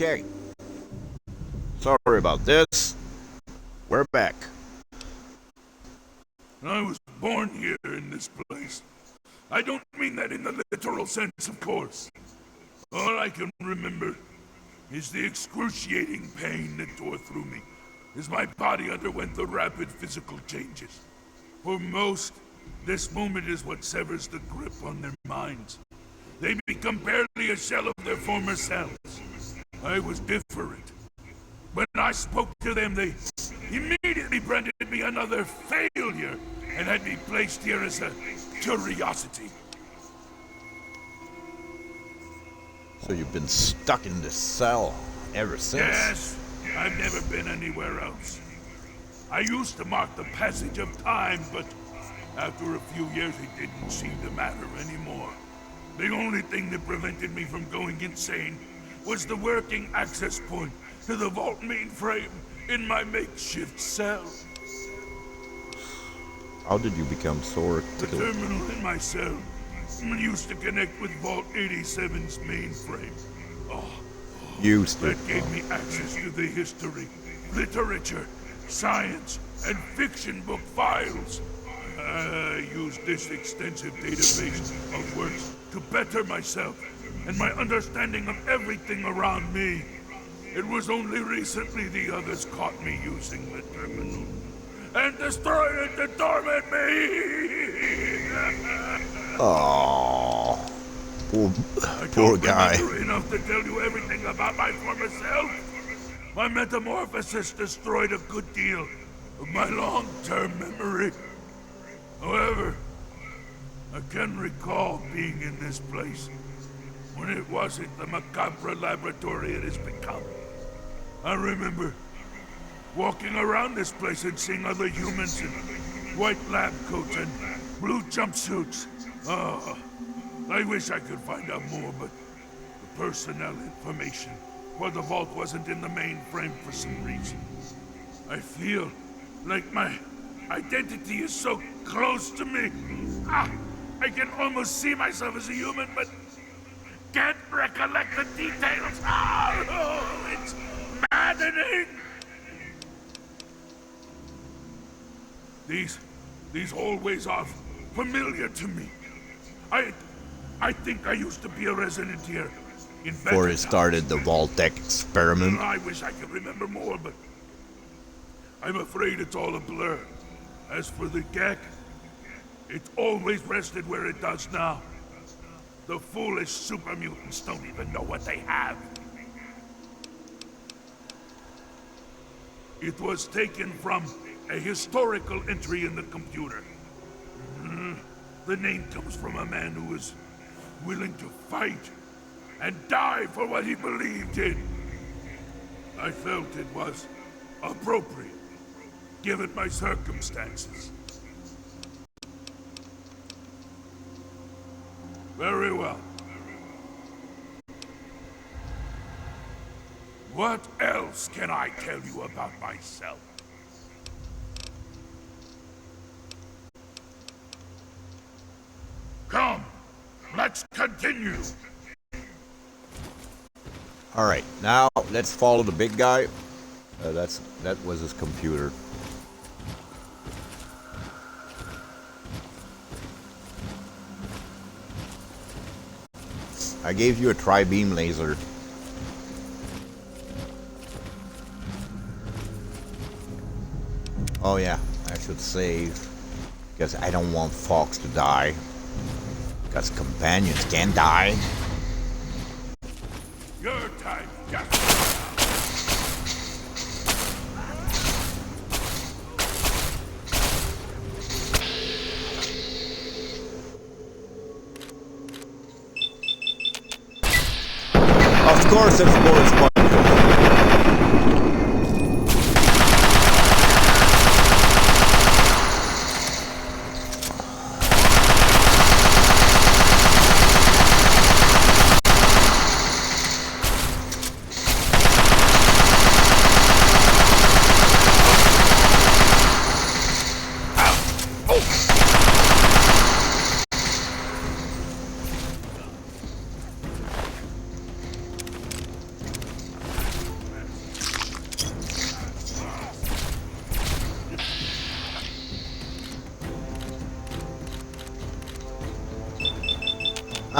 Okay. Sorry about this. We're back. I was born here in this place. I don't mean that in the literal sense, of course. All I can remember is the excruciating pain that tore through me as my body underwent the rapid physical changes. For most, this moment is what severs the grip on their minds. They become barely a shell of their former selves. I was different. When I spoke to them, they immediately branded me another failure and had me placed here as a curiosity. So you've been stuck in this cell ever since? Yes, I've never been anywhere else. I used to mark the passage of time, but after a few years it didn't seem to matter anymore. The only thing that prevented me from going insane was the working access point to the vault mainframe in my makeshift cell. How did you become so The terminal in my cell used to connect with Vault 87's mainframe. That gave me access to the history, literature, science, and fiction book files. I used this extensive database of works to better myself and my understanding of everything around me. It was only recently the others caught me using the terminal and destroyed it to torment me. Oh, I poor don't guy. remember enough to tell you everything about my former self. My metamorphosis destroyed a good deal of my long-term memory. However, I can recall being in this place when it wasn't the macabre laboratory it has become. I remember walking around this place and seeing other humans in white lab coats and blue jumpsuits. Oh, I wish I could find out more, but the personnel information for the vault wasn't in the mainframe for some reason. I feel like my identity is so close to me. I can almost see myself as a human, but can't recollect the details. Oh, it's maddening. These hallways are familiar to me. I think I used to be a resident here. Before he started the Vault-Tec experiment. I wish I could remember more, but I'm afraid it's all a blur. As for the Gek, it always rested where it does now. The foolish super mutants don't even know what they have. It was taken from a historical entry in the computer. The name comes from a man who was willing to fight and die for what he believed in. I felt it was appropriate, given my circumstances. Very well. What else can I tell you about myself? Come, let's continue. All right, now let's follow the big guy. That was his computer. I gave you a tri-beam laser. Oh yeah, I should save because I don't want Fox to die. Because companions can die. Your time, Jack. Of course it's Boris Bunker.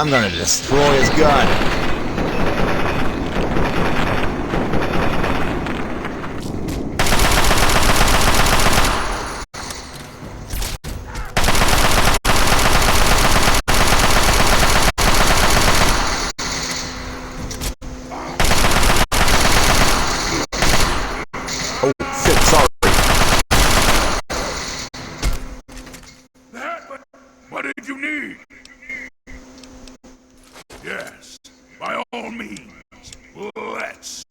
I'm gonna destroy his gun. Oh, shit, sorry. What did you need? Yes, by all means, let's.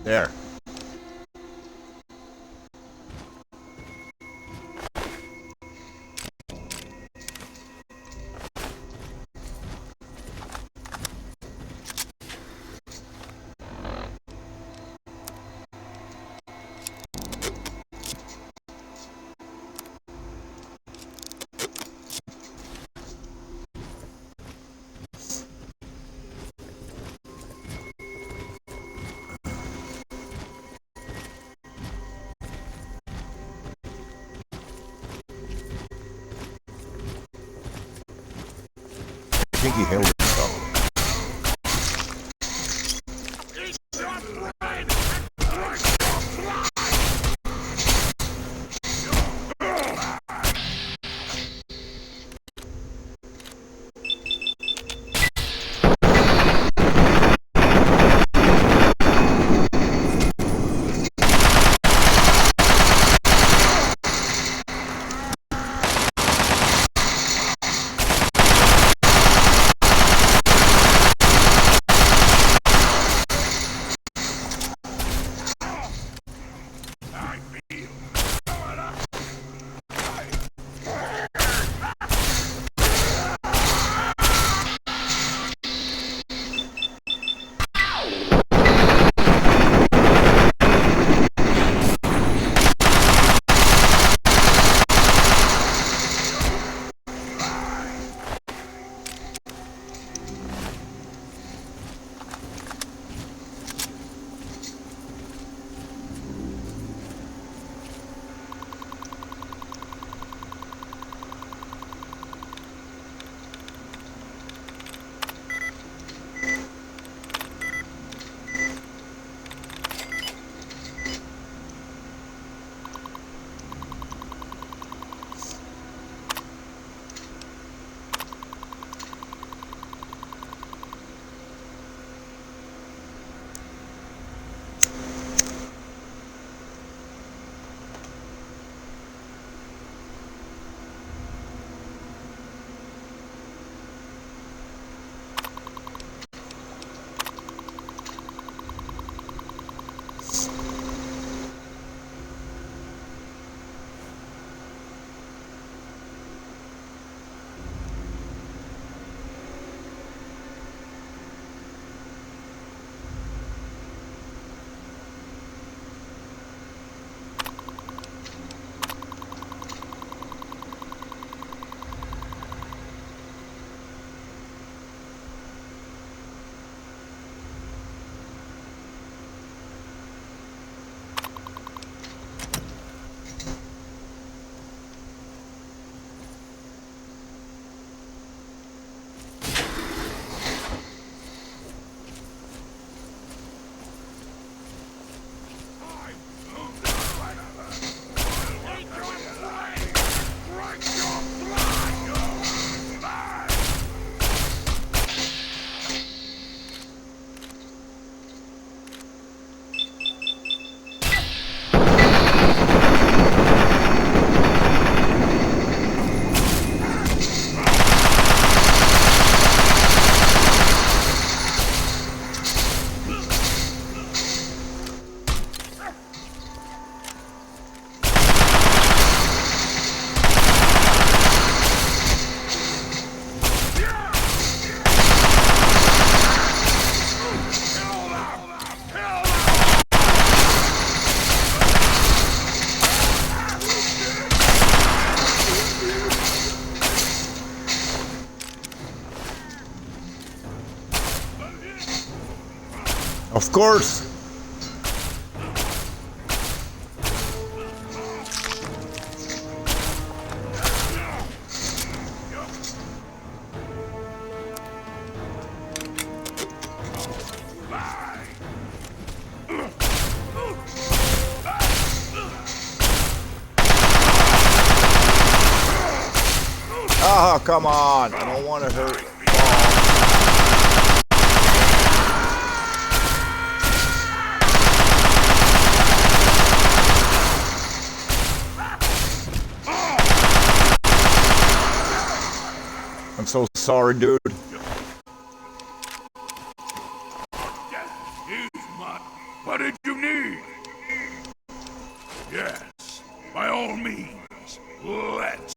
There. I think he held himself. Of course. Oh, come on. I don't want to hurt. I'm so sorry, dude. Yes, he's mine. What did you need? Yes, by all means, let's.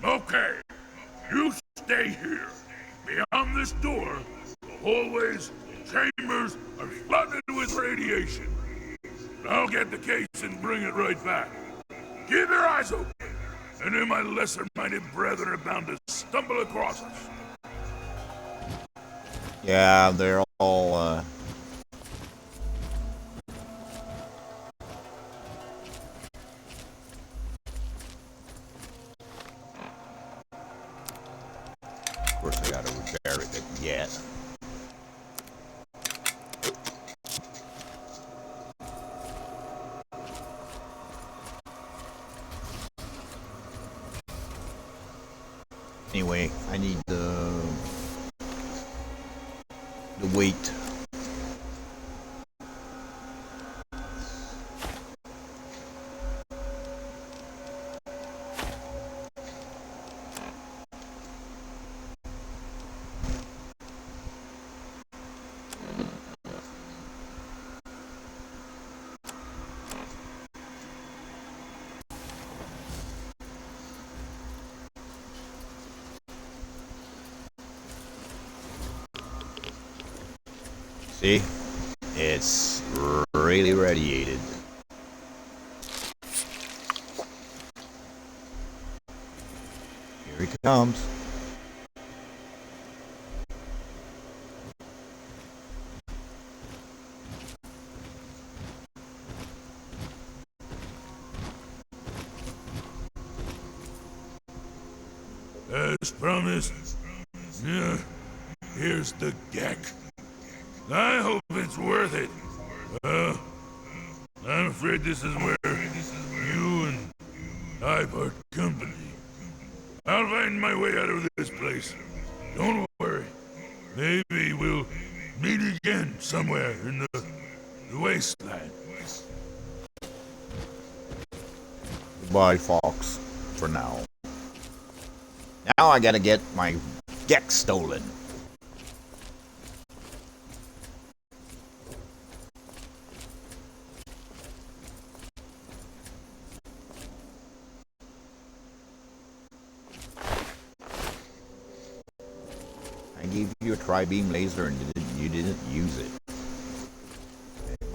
Okay, you stay here. Beyond this door, the hallways and chambers are flooded with radiation. I'll get the case and bring it right back. Keep your eyes open. Any of my lesser-minded brethren are bound to stumble across us. Yeah, they're all, Of course, I gotta repair it yet. Anyway, I need the weight. See? It's really radiated. Here he comes. As promised. Yeah, here's the geck. I hope it's worth it. I'm afraid this is where you and I part company. I'll find my way out of this place. Don't worry. Maybe we'll meet again somewhere in the wasteland. Goodbye, Fox. For now. Now I gotta get my geck stolen. I gave you a tri-beam laser and you didn't use it.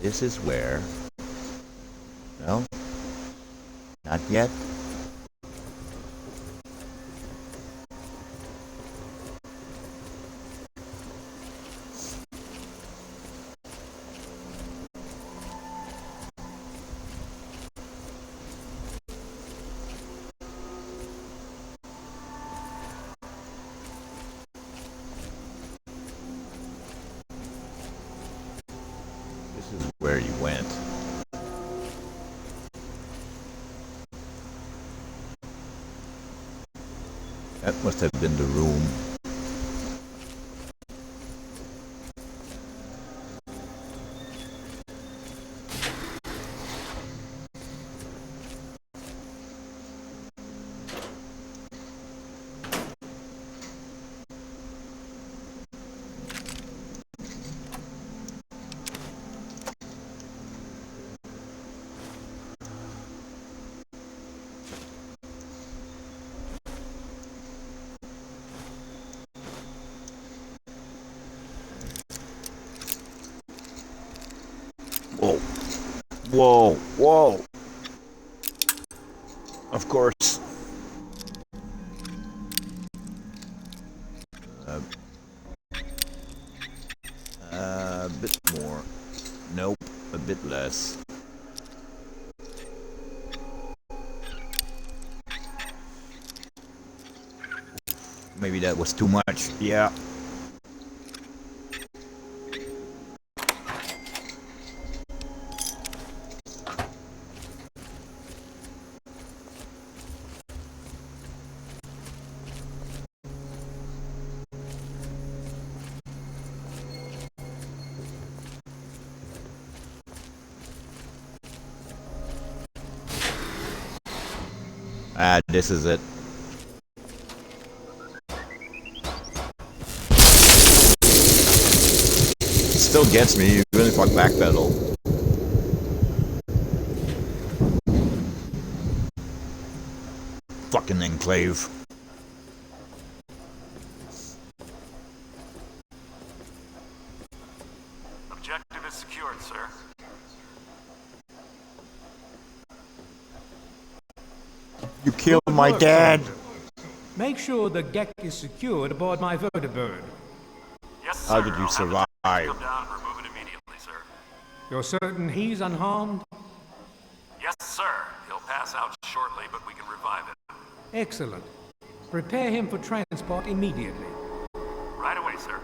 This is where... No? Not yet? This is where you went. That must have been the room. Whoa, whoa. Of course. A bit more. Nope, a bit less. Maybe that was too much. Yeah. Ah, this is it. It still gets me, even if I backpedal. Fucking enclave. Objective is secured, sir. You killed my dad. Make sure the Gek is secured aboard my vertibird. Yes, sir. How did you I'll survive? have the come down and remove it immediately, sir. You're certain he's unharmed? Yes, sir. He'll pass out shortly, but we can revive him. Excellent. Prepare him for transport immediately. Right away, sir.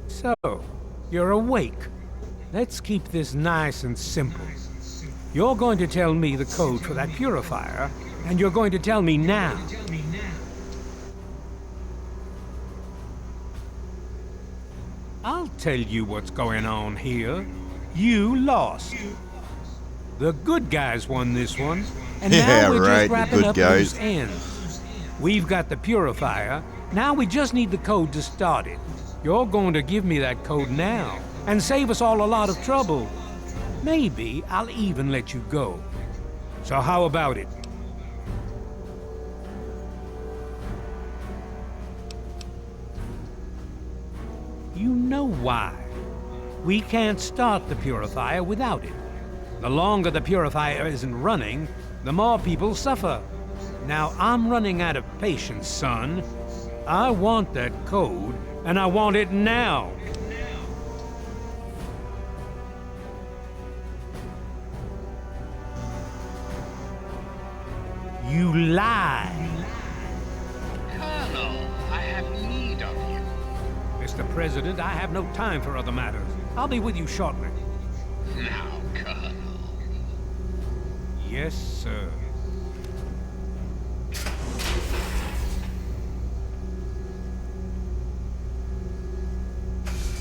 So, you're awake. Let's keep this nice and simple. You're going to tell me the code for that purifier, and you're going to tell me now. I'll tell you what's going on here. You lost. The good guys won this one, and Yeah, now we're right, just the wrapping good up guys. loose ends. We've got the purifier. Now we just need the code to start it. You're going to give me that code now, and save us all a lot of trouble. Maybe I'll even let you go. So how about it? You know why. We can't start the purifier without it. The longer the purifier isn't running, the more people suffer. Now I'm running out of patience, son. I want that code, and I want it now. You lie. Colonel, I have need of you. Mr. President, I have no time for other matters. I'll be with you shortly. Now, Colonel. Yes, sir.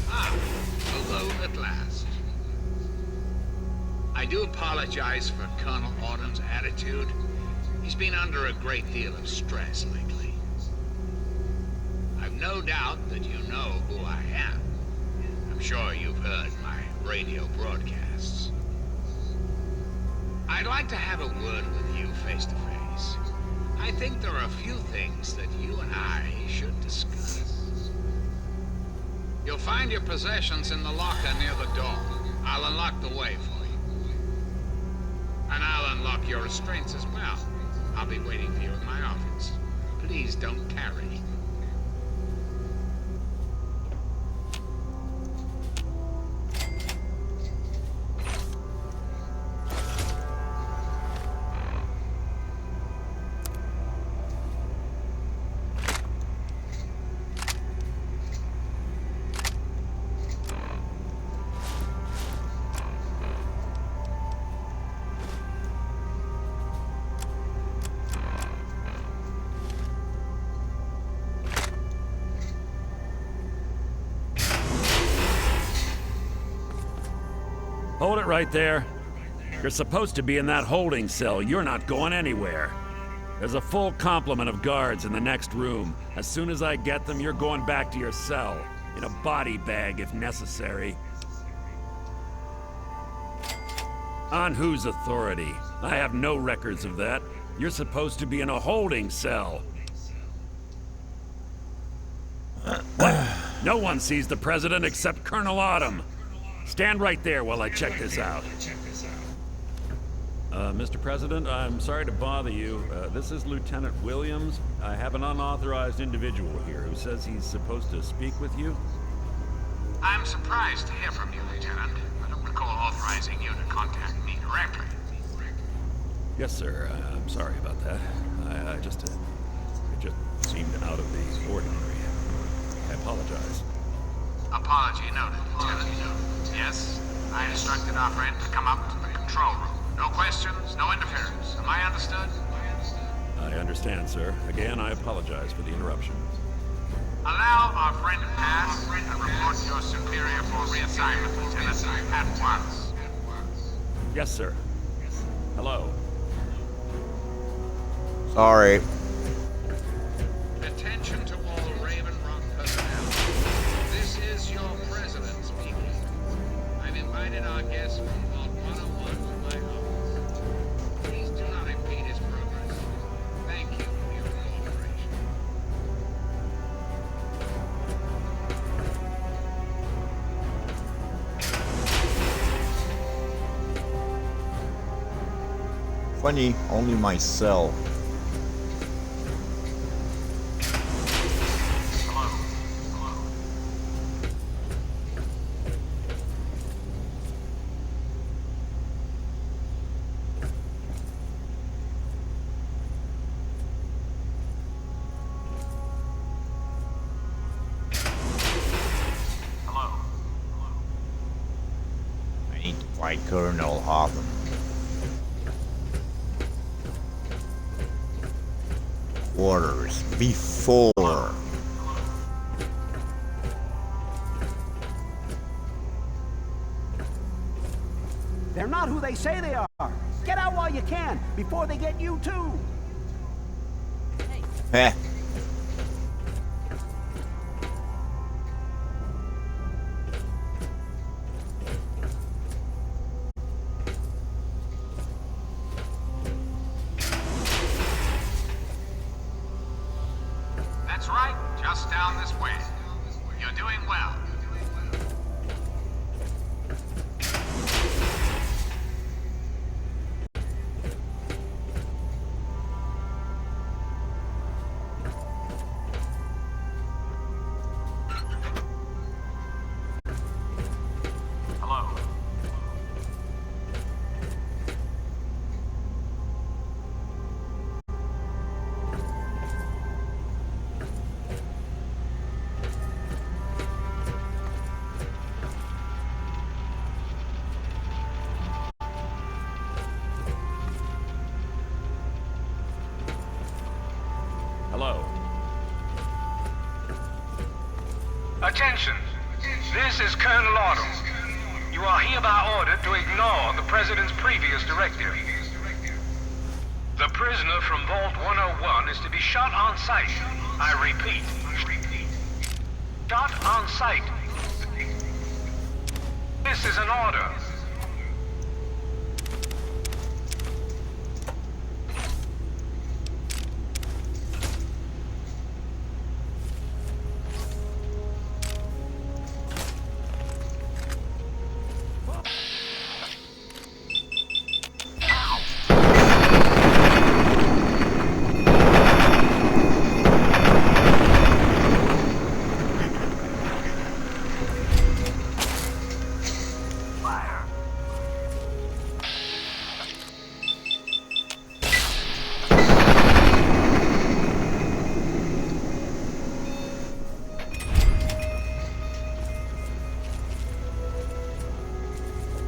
Hello at last. I do apologize for Colonel Autumn's attitude. He's been under a great deal of stress lately. I've no doubt that you know who I am. I'm sure you've heard my radio broadcasts. I'd like to have a word with you face to face. I think there are a few things that you and I should discuss. You'll find your possessions in the locker near the door. I'll unlock the way for you. And I'll unlock your restraints as well. I'll be waiting for you in my office. Please don't tarry. Hold it right there. You're supposed to be in that holding cell. You're not going anywhere. There's a full complement of guards in the next room. As soon as I get them, you're going back to your cell. In a body bag, if necessary. On whose authority? I have no records of that. You're supposed to be in a holding cell. What? No one sees the president except Colonel Autumn. Stand right there while I check this out. Mr. President, I'm sorry to bother you. This is Lieutenant Williams. I have an unauthorized individual here who says he's supposed to speak with you. I'm surprised to hear from you, Lieutenant. I don't recall authorizing you to contact me directly. Yes, sir. I'm sorry about that. It just seemed out of the ordinary. I apologize. Apology noted, Lieutenant. Yes, I instructed our friend to come up to the control room. No questions, no interference. Am I understood? I understand, sir. Again, I apologize for the interruption. Allow our friend to pass and report to your superior for reassignment, Lieutenant, at once. Yes, sir. Hello. Sorry. Attention to all Raven Rock personnel. This is your president speaking. I've invited our guest from Vault 101 to my office. Please do not impede his progress. Thank you for your cooperation. Funny, only my cell. I need to fight Colonel Autumn. Orders before. They're not who they say they are. Get out while you can, before they get you too. Heh. That's right, just down this way. You're doing well. Hello. Hello. Attention! This is Colonel Autumn. You are hereby ordered to ignore the President's previous directive. The prisoner from Vault 101 is to be shot on sight. I repeat. Shot on sight. This is an order.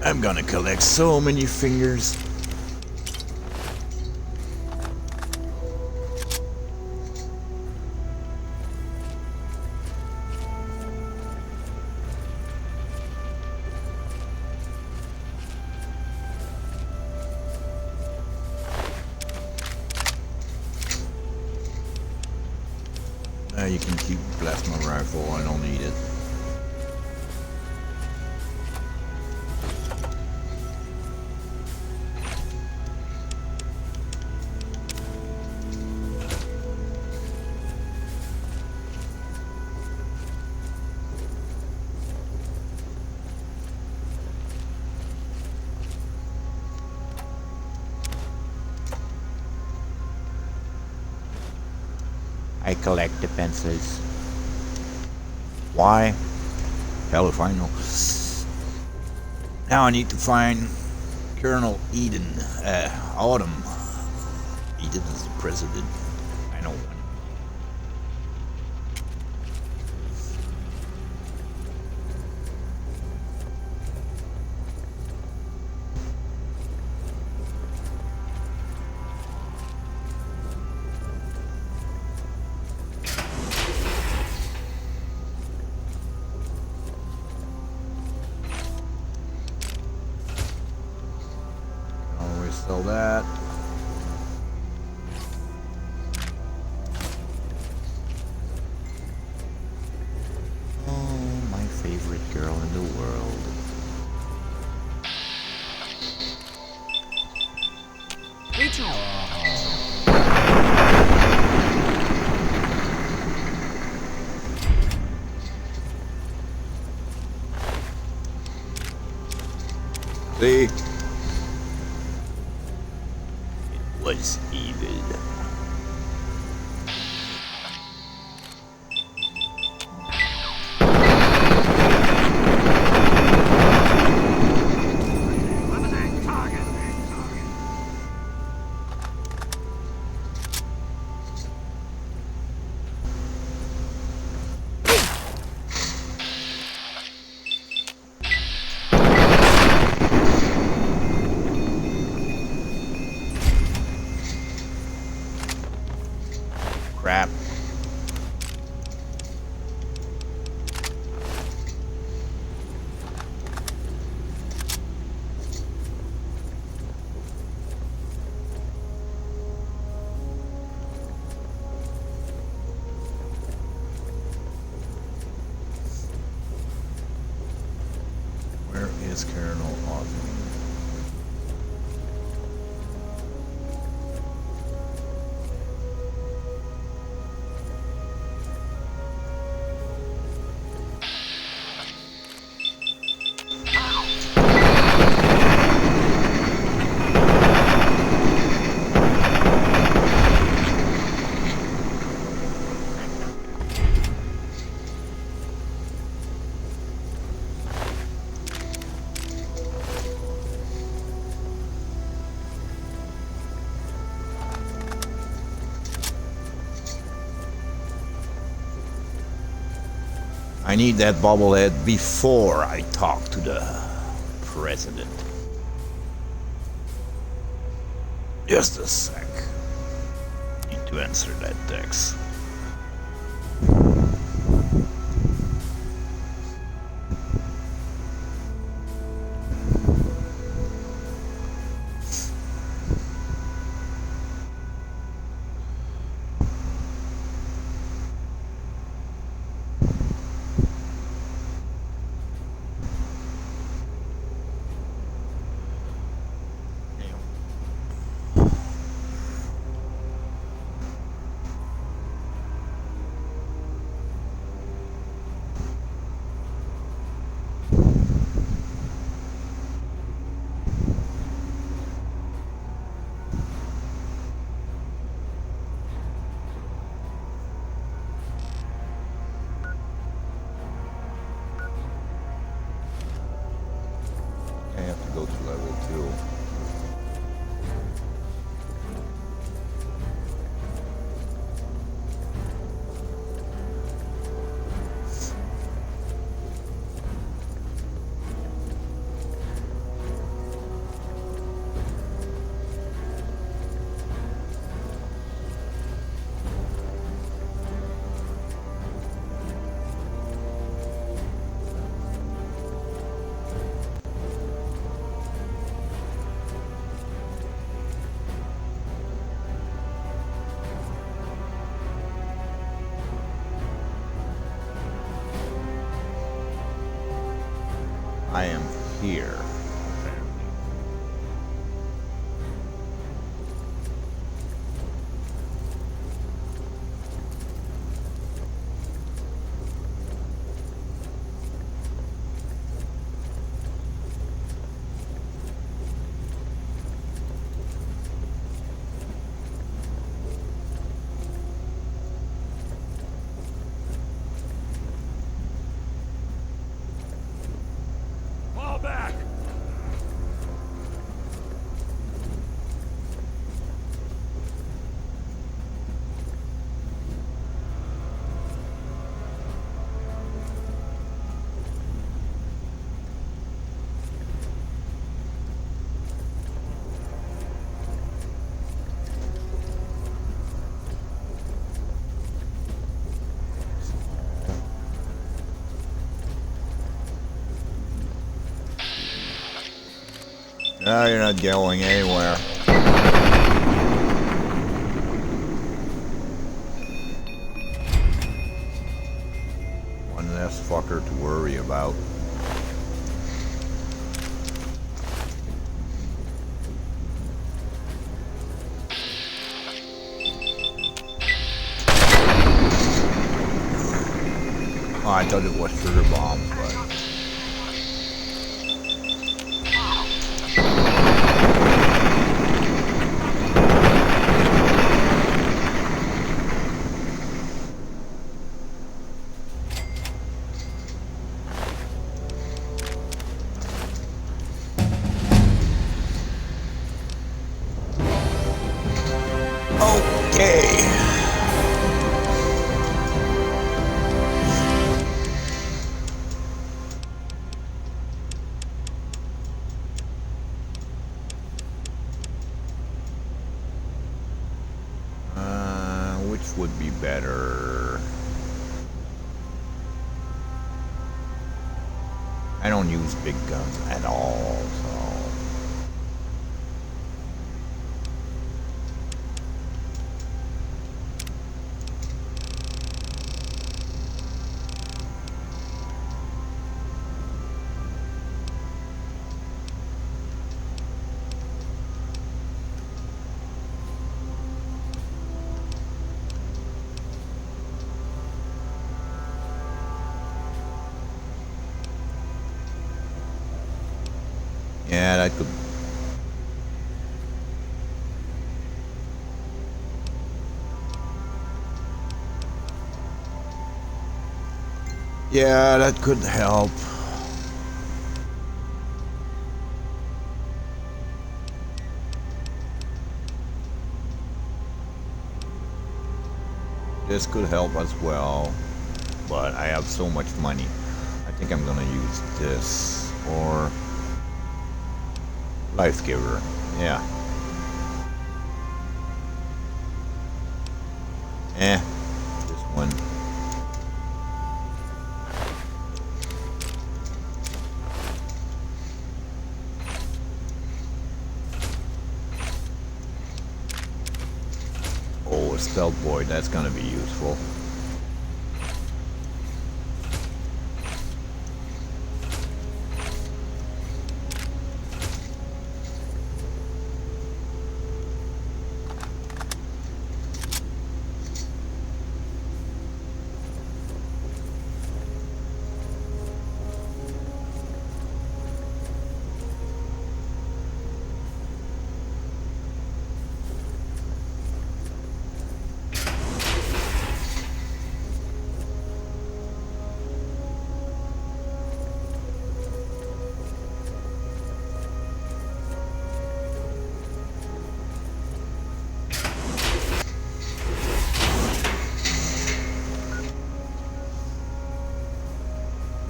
I'm gonna collect so many fingers. You can keep plasma rifle, I don't need it. collect the pencils. Why? Hell if I know. Now I need to find Colonel Eden. Autumn. Eden is the president. I know. Always sell that. Oh, my favorite girl in the world. See? It was evil. Crap. Where is Colonel Autumn? I need that bobblehead before I talk to the president. Just a sec. Need to answer that text. I have to go to level 2. I am here. No, you're not going anywhere. One less fucker to worry about. Oh, I thought it was sugar bombs, but... Okay. Which would be better? I don't use big guns at all, so... Yeah, that could... Yeah, that could help. This could help as well, but I have so much money. I think I'm gonna use this or Life Giver. Yeah. This one. Oh, a Stealth Boy, that's gonna be useful.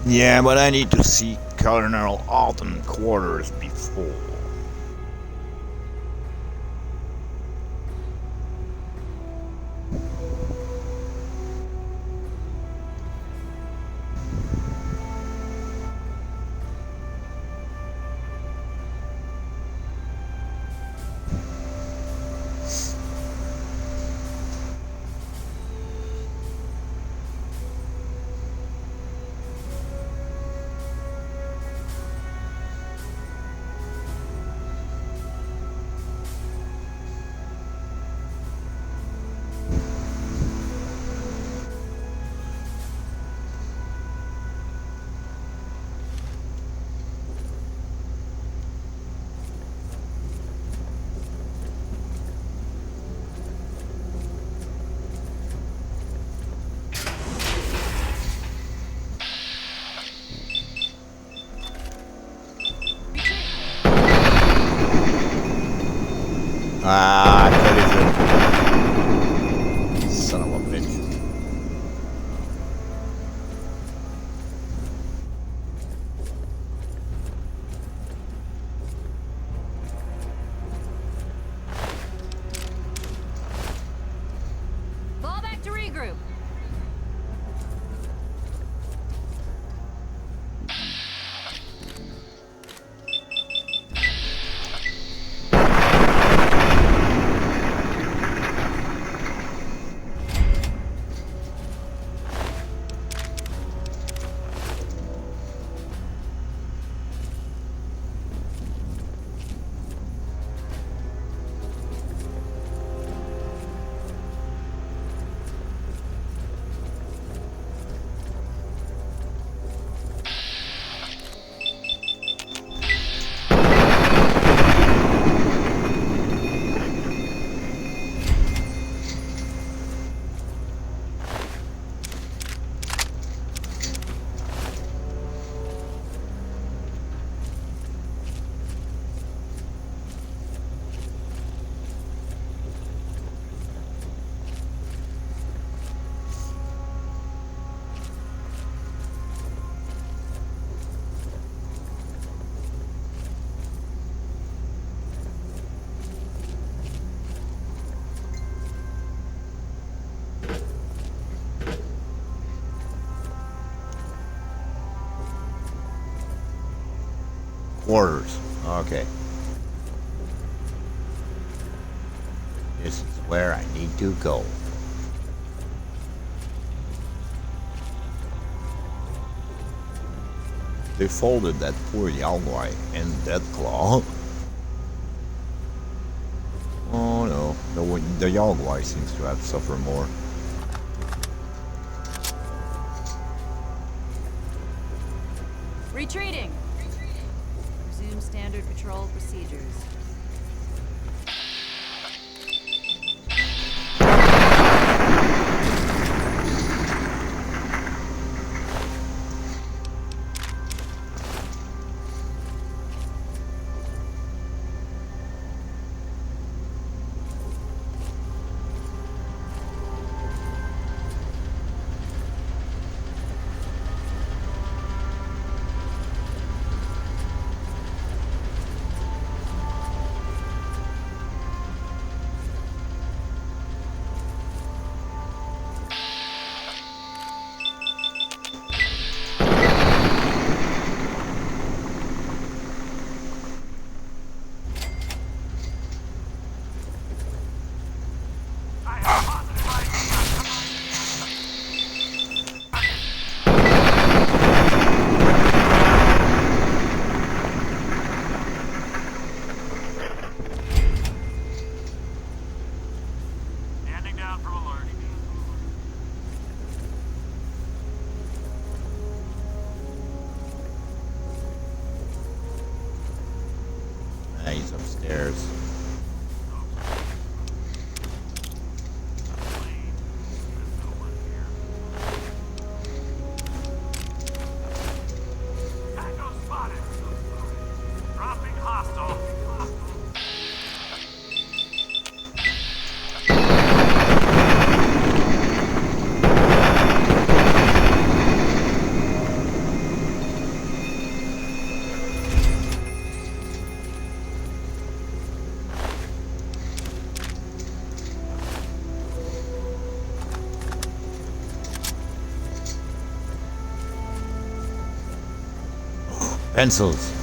Yeah, but I need to see Colonel Alton quarters before. Ah, that is it. Son of a bitch. Fall back to regroup. Quarters. Okay. This is where I need to go. They folded that poor Yao Guai in Deathclaw. Oh no, the Yao Guai seems to have suffered more. Retreating. Resume standard patrol procedures. He's upstairs. Tango spotted. Dropping hostile. Pencils.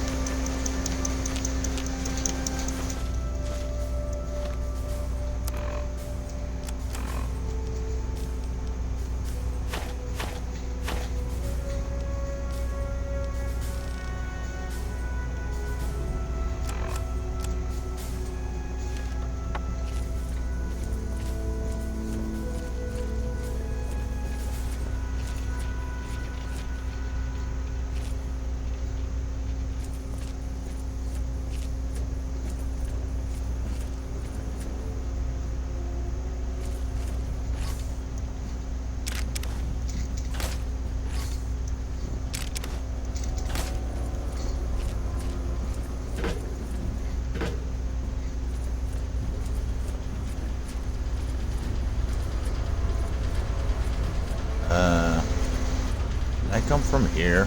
Did I come from here?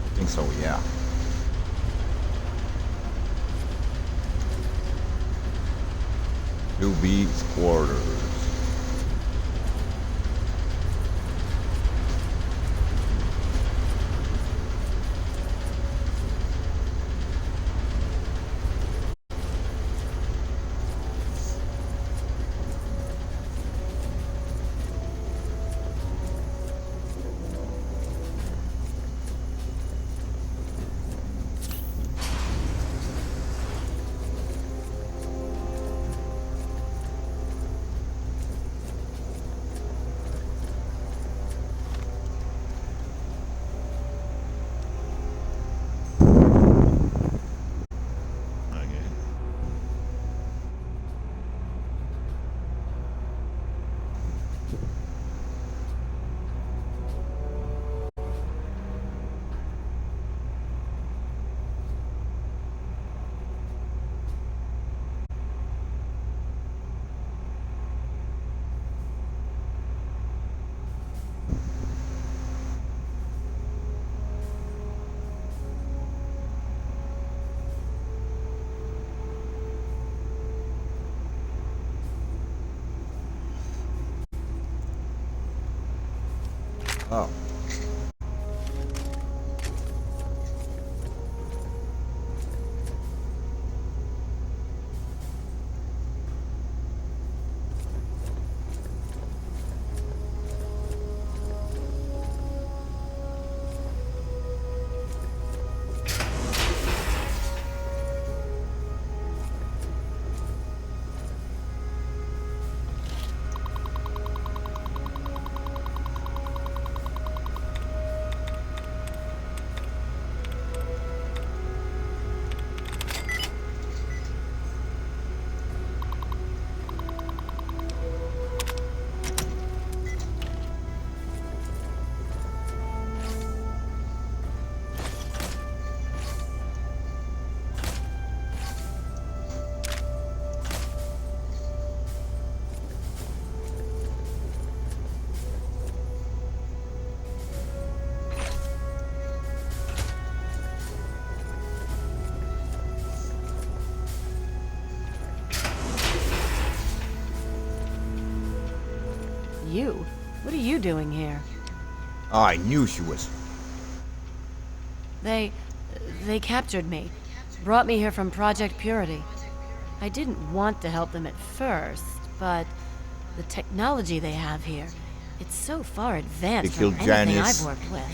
I think so, yeah. Two B's quarters. Oh. you doing here? Oh, I knew she was. They captured me. Brought me here from Project Purity. I didn't want to help them at first, but the technology they have here, it's so far advanced They from killed anything Janice. I've worked with.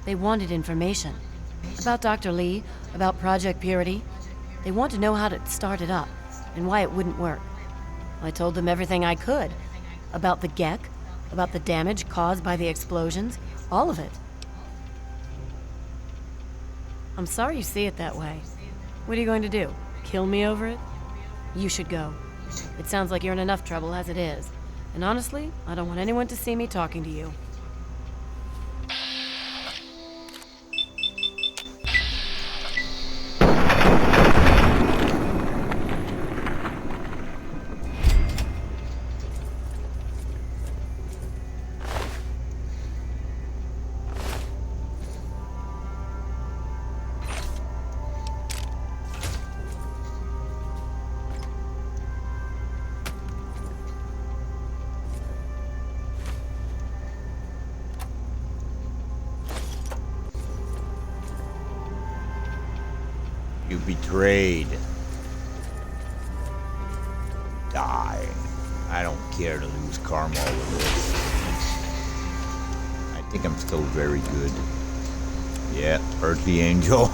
They wanted information. About Dr. Lee, about Project Purity. They want to know how to start it up, and why it wouldn't work. I told them everything I could. About the Gek, about the damage caused by the explosions, all of it. I'm sorry you see it that way. What are you going to do? Kill me over it? You should go. It sounds like you're in enough trouble as it is. And honestly, I don't want anyone to see me talking to you. You betrayed. Die. I don't care to lose karma over this. I think I'm still very good. Yeah, Earthly Angel.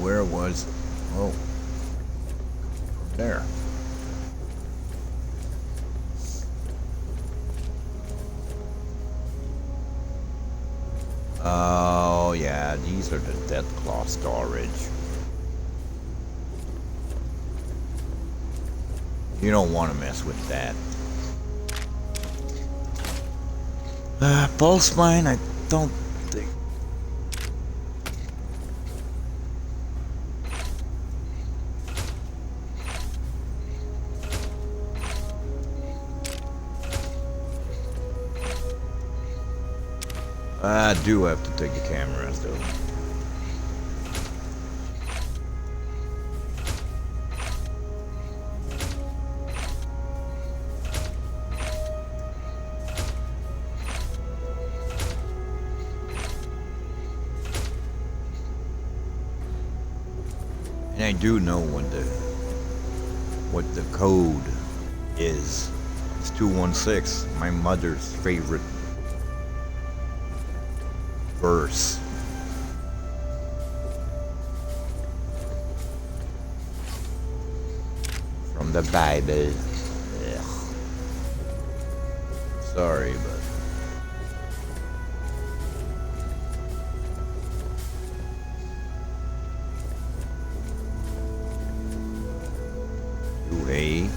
Where was... Oh. From there. Oh, yeah, these are the Deathclaw storage. You don't want to mess with that. Pulse mine, I don't think. I do have to take the cameras though. And I do know what the code is. It's 216, my mother's favorite verse. From the Bible. Ugh. Sorry, but to A,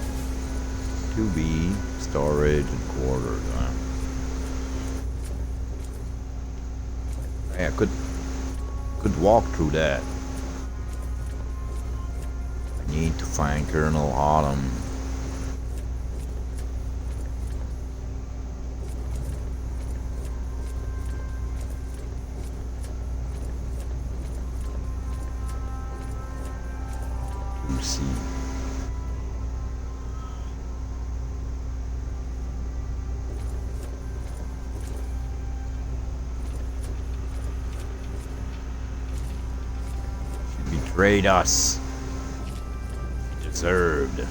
to B, storage and quarters. I could walk through that. I need to find Colonel Autumn. To see. Betrayed us. Deserved.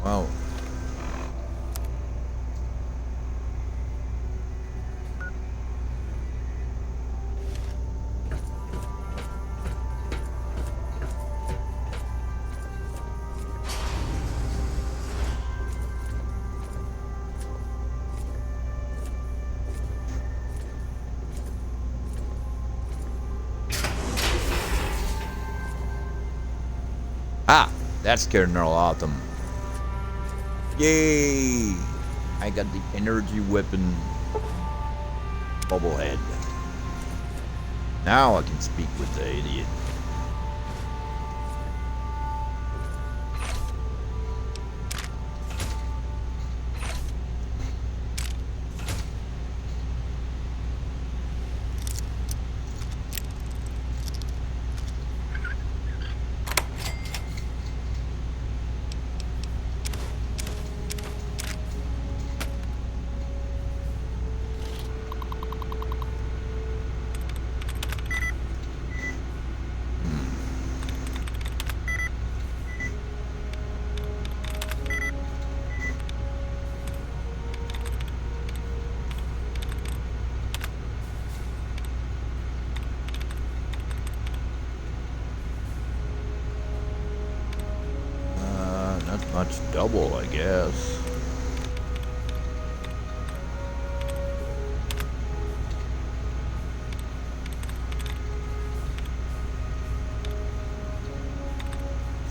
Well. Ah, that's Colonel Autumn. Yay! I got the energy weapon bobblehead. Now I can speak with the idiot. Much double, I guess.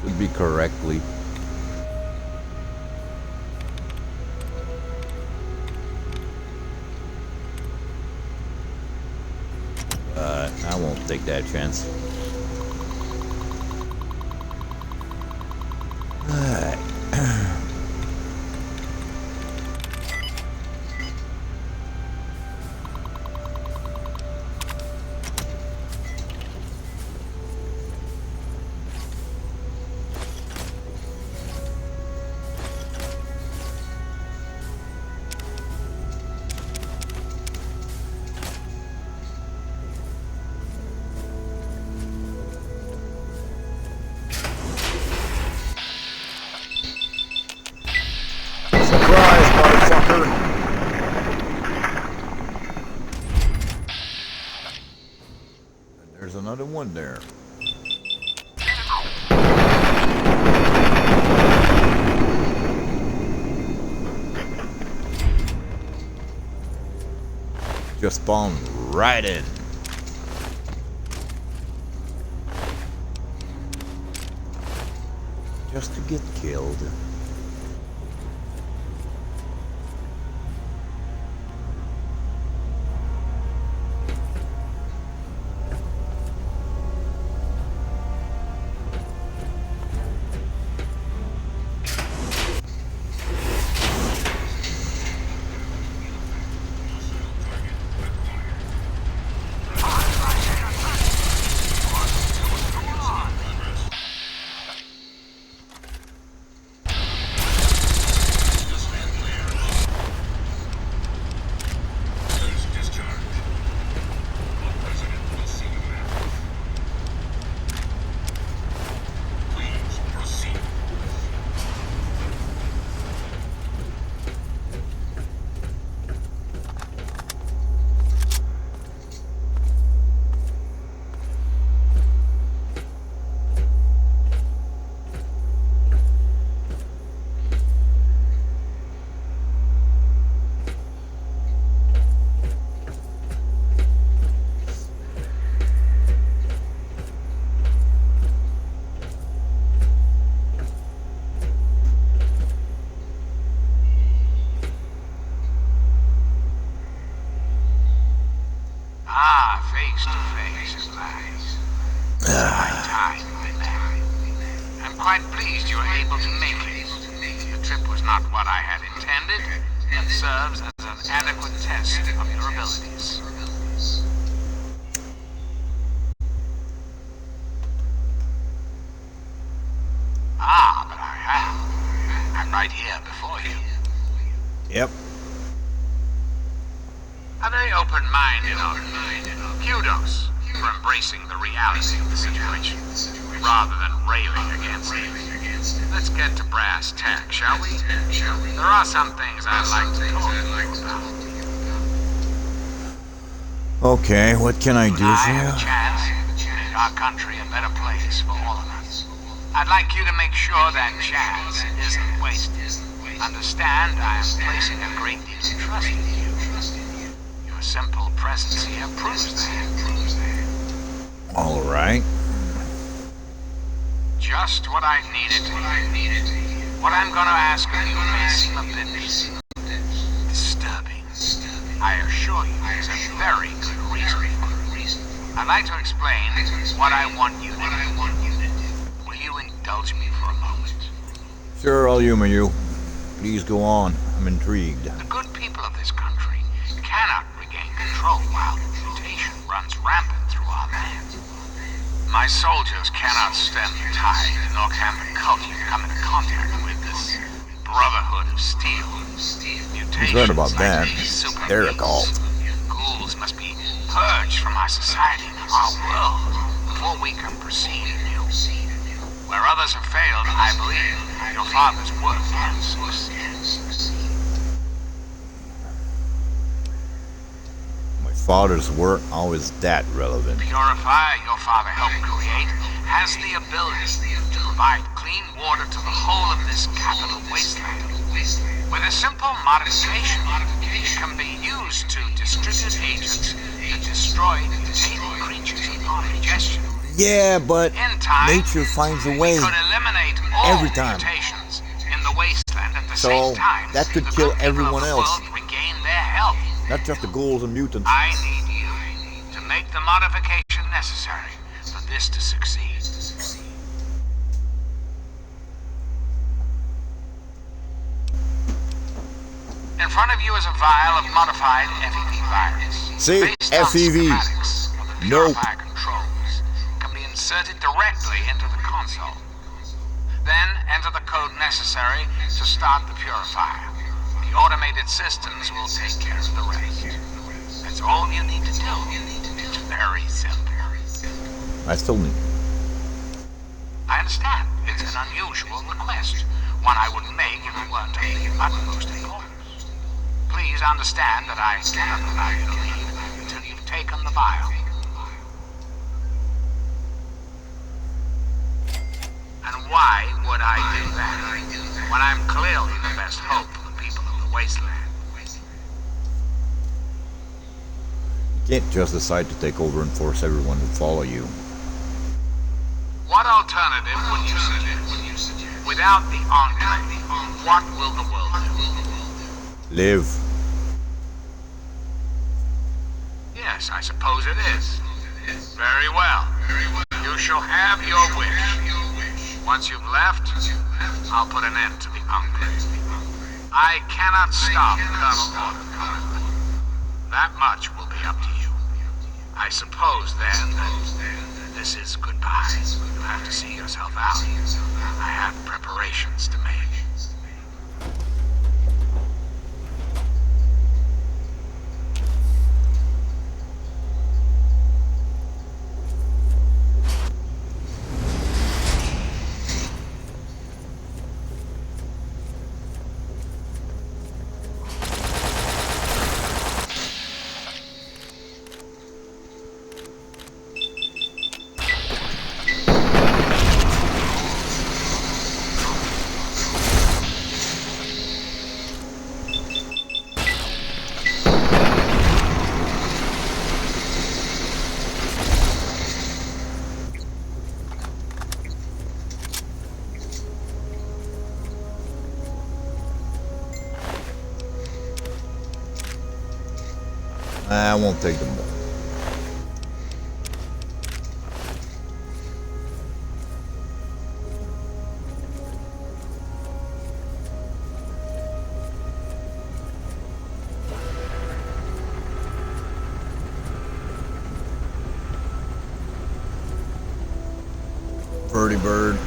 Should be correctly. But I won't take that chance. Alright. Surprise, motherfucker! And there's another one there. Just spawned right in. Just to get killed. Face to face at last. My time, my man. I'm quite pleased you were able to make it. The trip was not what I had intended, but serves as an adequate test of your abilities. Ah, but I have. I'm right here before you. Yep. A very open-minded audience. Kudos for embracing the reality of the situation, rather than railing against it. Let's get to brass tacks, shall we? There are some things I'd like to talk to you about. Okay, what can I do for I have a you? chance to make our country a better place for all of us. I'd like you to make sure that chance isn't wasted. Understand, I am placing a great deal of trust in you. Your simple presence here proves that. All right. Just what I needed to hear. What I'm going to ask of you may seem a bit disturbing. I assure you there's a very good reason for it. I'd like to explain what I want you to do. Will you indulge me for a moment? Sure, I'll humor you. Please go on. I'm intrigued. The good people of this country cannot regain control while mutation runs rampant through our land. My soldiers cannot stem the tide, nor can the culture come into contact with this Brotherhood of Steel. Mutations You've heard about like that. these super They're a cult. ghouls must be purged from our society, our world, before we can proceed anew. Where others have failed, I believe your father's work can succeed. My father's work, how is that relevant? Purifier your father helped create has the ability to provide clean water to the whole of this capital wasteland. With a simple modification, it can be used to distribute agents to destroy mutated creatures upon ingestion. Yeah, but In time, nature finds a way. we could eliminate all Every time. mutations in the wasteland at the So, same time. that could the kill good people everyone of the else. world regain their health. Not just the ghouls and mutants. I need you to make the modification necessary for this to succeed. In front of you is a vial of modified FEV virus. See? Based on FEV. schematics of the Nope. purifier controls, can be inserted directly into the console. Then enter the code necessary to start the purifier. The automated systems will take care of the rest. That's all you need to do. It's very simple. I still need. I understand. It's an unusual request. One I wouldn't make if it weren't of the utmost importance. Please understand that I cannot allow you to leave until you've taken the vial. And why would I do that when I'm clearly the best hope for the people of the wasteland? You can't just decide to take over and force everyone to follow you. What alternative would you suggest? Without the Enclave, what will the world do? Live. Yes, I suppose it is. Very well. You shall have your wish. Once you've left, I'll put an end to the Enclave. I cannot stop Colonel Autumn. That much will be up to you. I suppose, then, that this is goodbye. You have to see yourself out. I have preparations to make. I won't take them all. Birdie bird.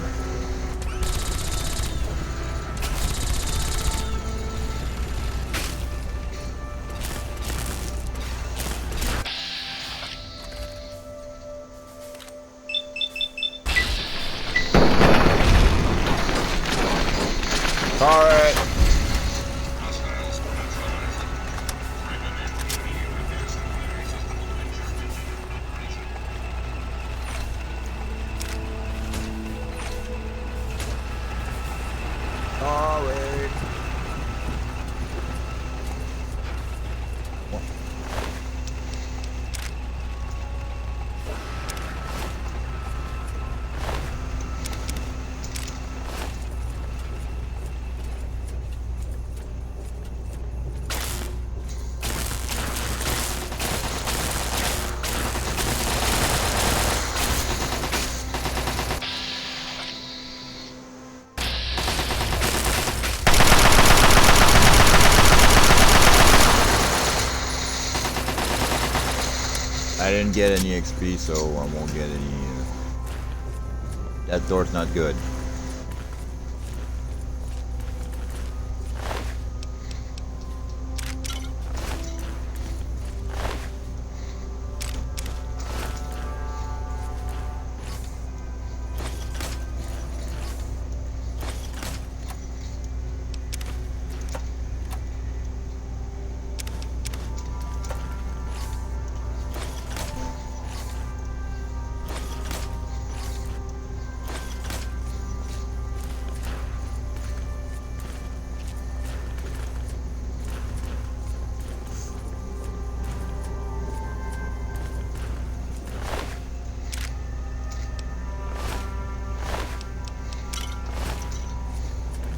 All right. Sorry. I didn't get any XP, so I won't get any. That door's not good.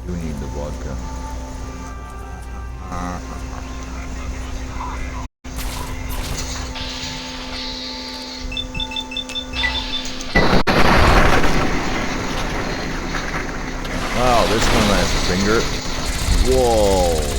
You need the vodka. Wow, this one has a finger. Whoa.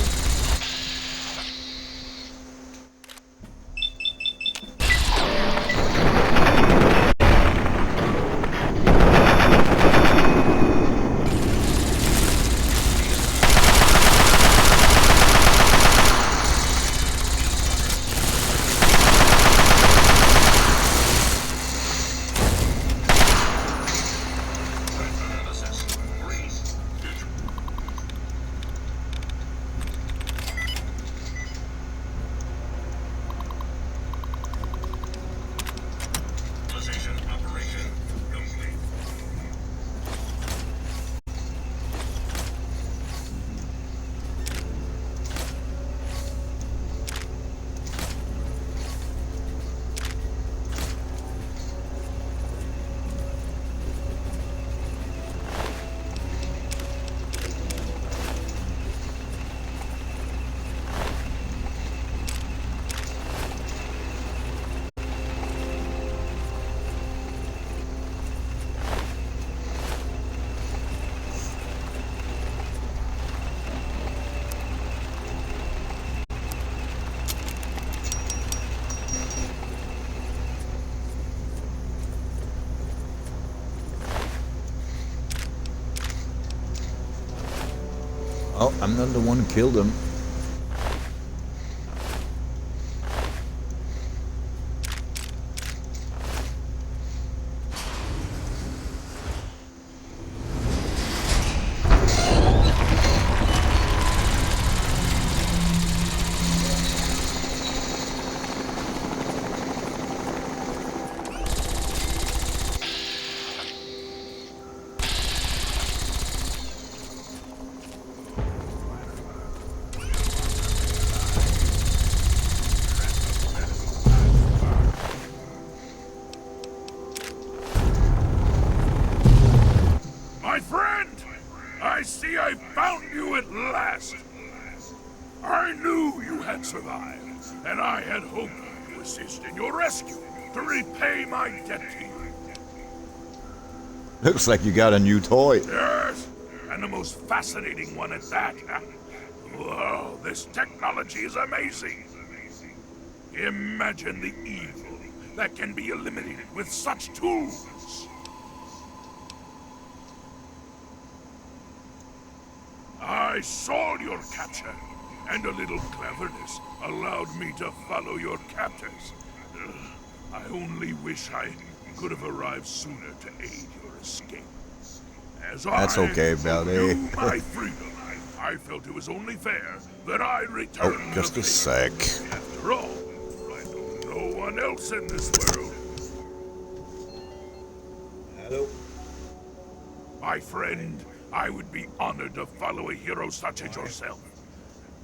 Oh, I'm not the one who killed him. My friend! I see I found you at last! I knew you had survived, and I had hoped to assist in your rescue, to repay my debt to you. Looks like you got a new toy. Yes, and the most fascinating one at that. Whoa, this technology is amazing. Imagine the evil that can be eliminated with such tools. I saw your capture, and a little cleverness allowed me to follow your captors. I only wish I could have arrived sooner to aid your escape. As That's I okay, Valley. knew my freedom, I felt it was only fair that I return. Oh, just the a favor. sec. After all, I know no one else in this world. Hello. My friend, I would be honored to follow a hero such as yourself.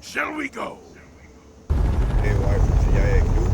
Shall we go? Hey, wife, zie jij ik doe?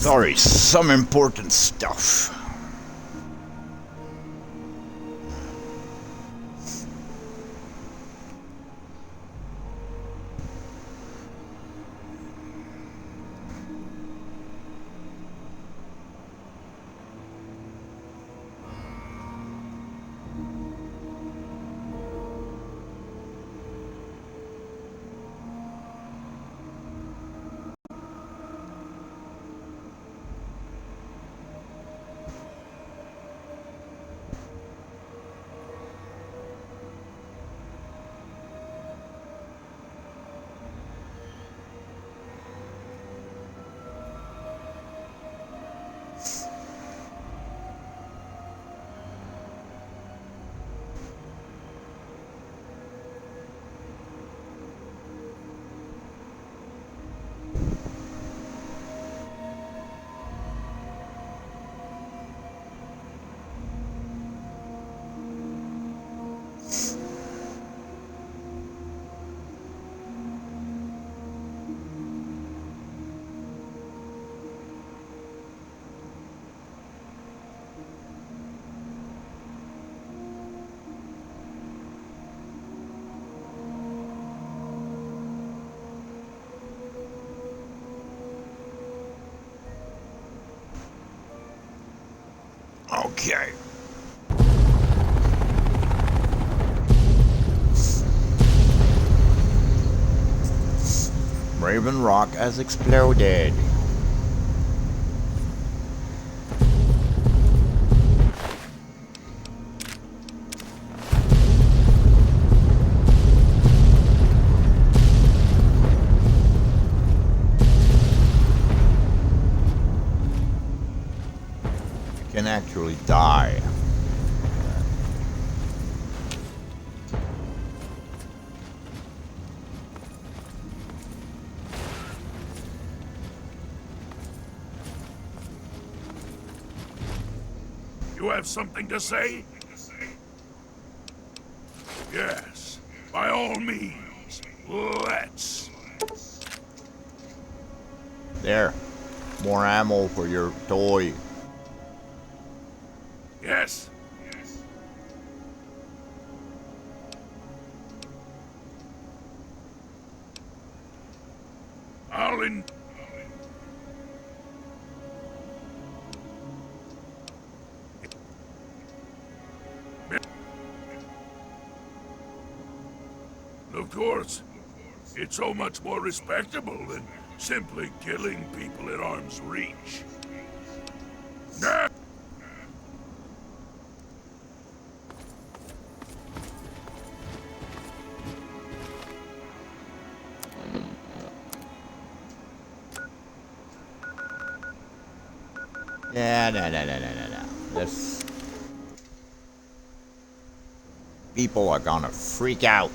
Sorry, some important stuff. Okay. Raven Rock has exploded. Can actually die. You have something to say? Yes, by all means, let's. There. More ammo for your toy. Yes. I'll in. Of course, it's so much more respectable than simply killing people at arm's reach. Nah. Yeah, no. This people are gonna freak out.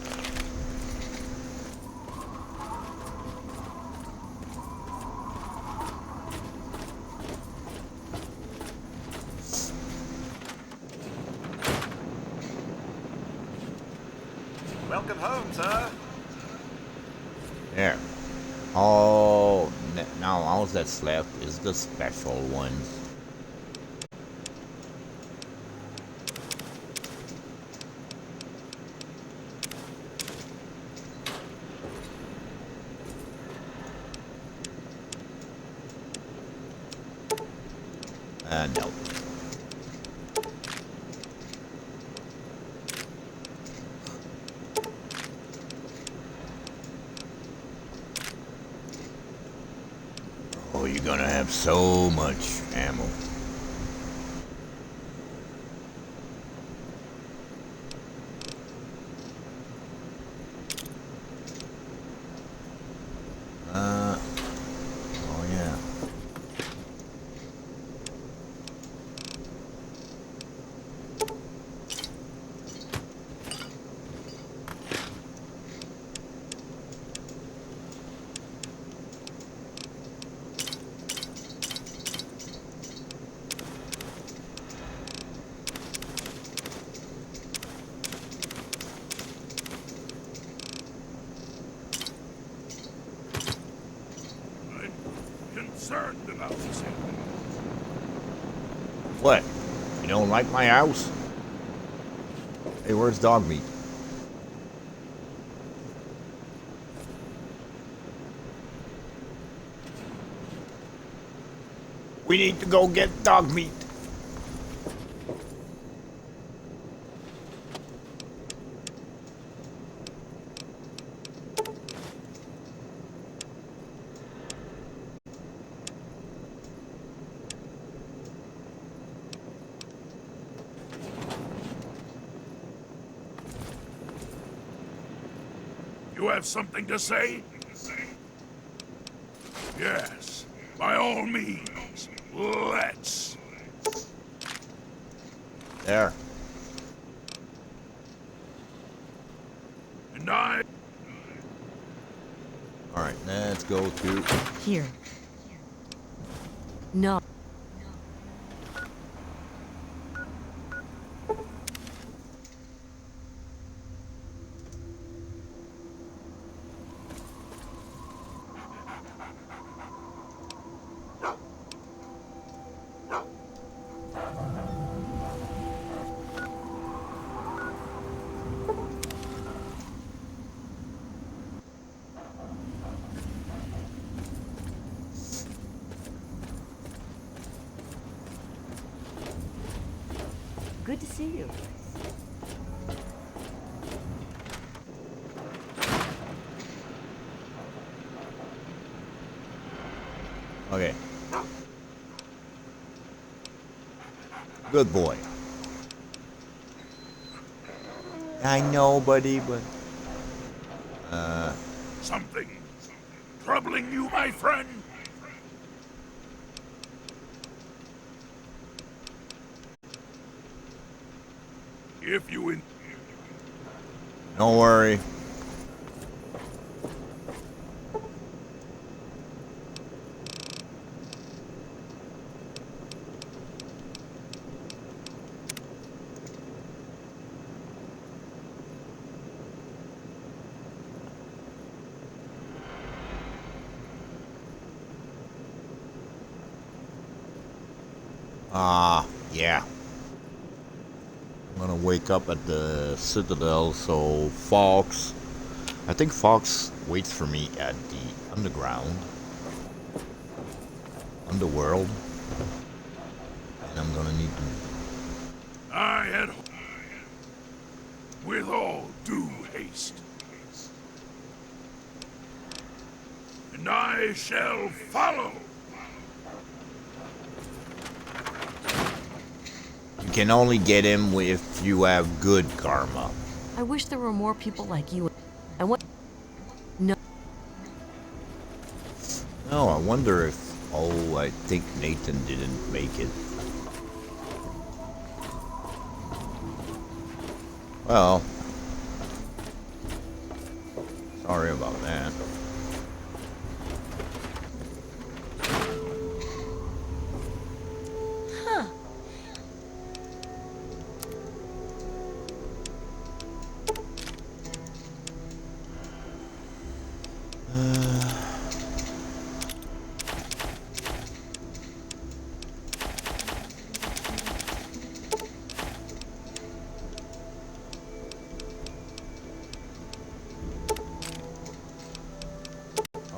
Welcome home, sir. There. Oh, now all that's left is the special ones. No. Oh, you're gonna have so much ammo. What? You don't like my house? Hey, where's dog meat? We need to go get dog meat. You have something to say? Yes, by all means. Let's. There. And I. All right, let's go to. Here. No. Good to see you. Okay. Good boy. I know, buddy, but... Something troubling you, my friend? If you in... Don't worry. Yeah. I'm gonna wake up at the Citadel, so Fox... I think Fox waits for me at the underground. Underworld. And I'm gonna need to... I had... With all due haste. And I shall follow. You can only get him if you have good karma. I wish there were more people like you. I want... No. Oh, I wonder if... Oh, I think Nathan didn't make it. Well... Sorry about that. Huh.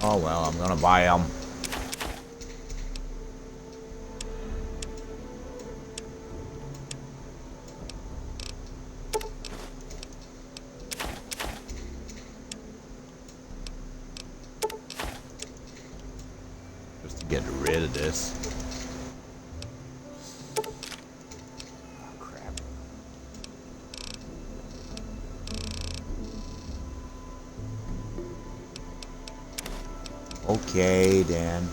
Oh well, I'm gonna buy them. Just to get rid of this. Oh, crap. Okay, then.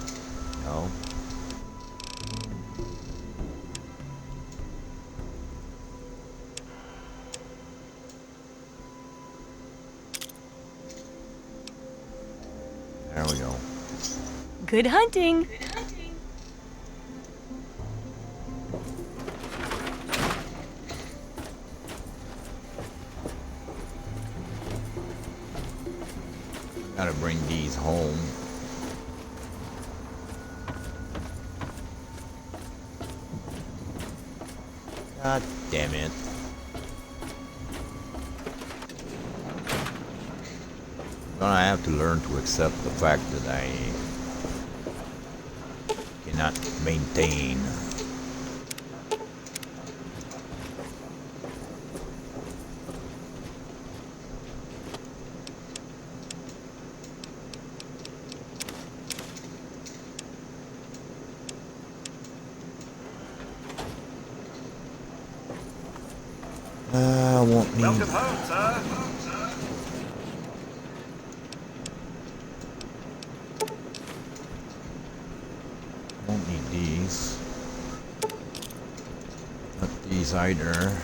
No. There we go. Good hunting. Gotta bring these home. God damn it. I'm gonna have to learn to accept the fact that I cannot maintain. I won't need. Welcome home, sir. Won't need these. Not these either.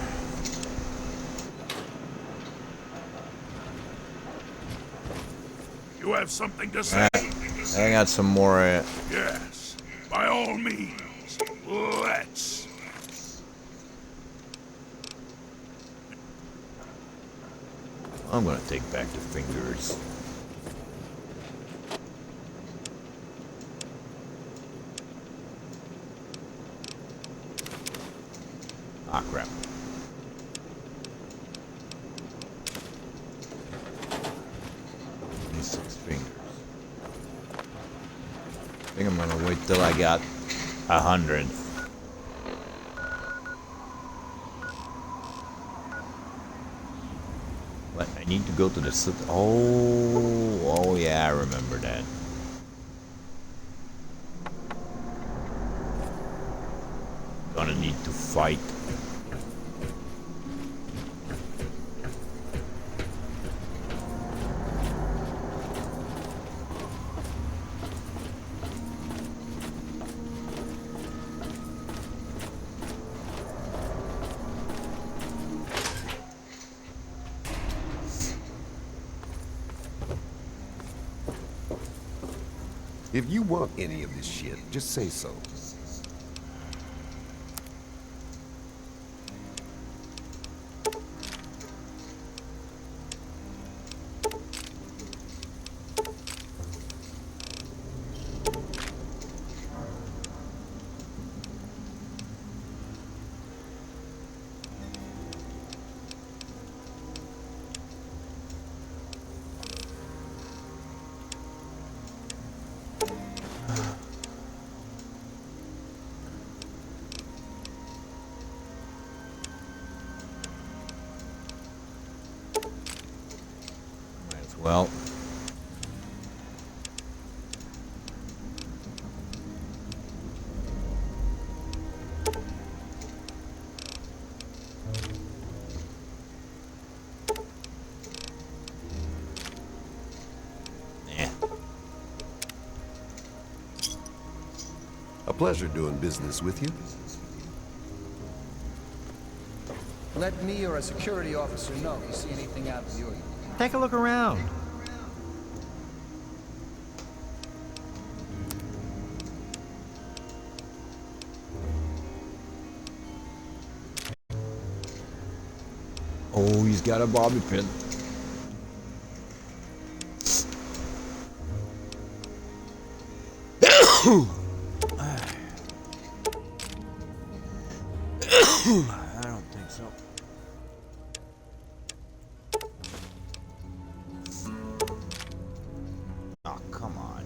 You have something to say? I got some more. Yes, by all means. Let's. I'm gonna take back the fingers. Ah, crap. These 6 fingers. I think I'm gonna wait till I got 100. But I need to go to the city. Oh yeah, I remember that. Gonna need to fight. If you want any of this shit, just say so. Well, A pleasure doing business with you. Let me or a security officer know if you see anything out of the ordinary. Take a look around. oh, he's got a bobby pin. I don't think so. Oh, come on.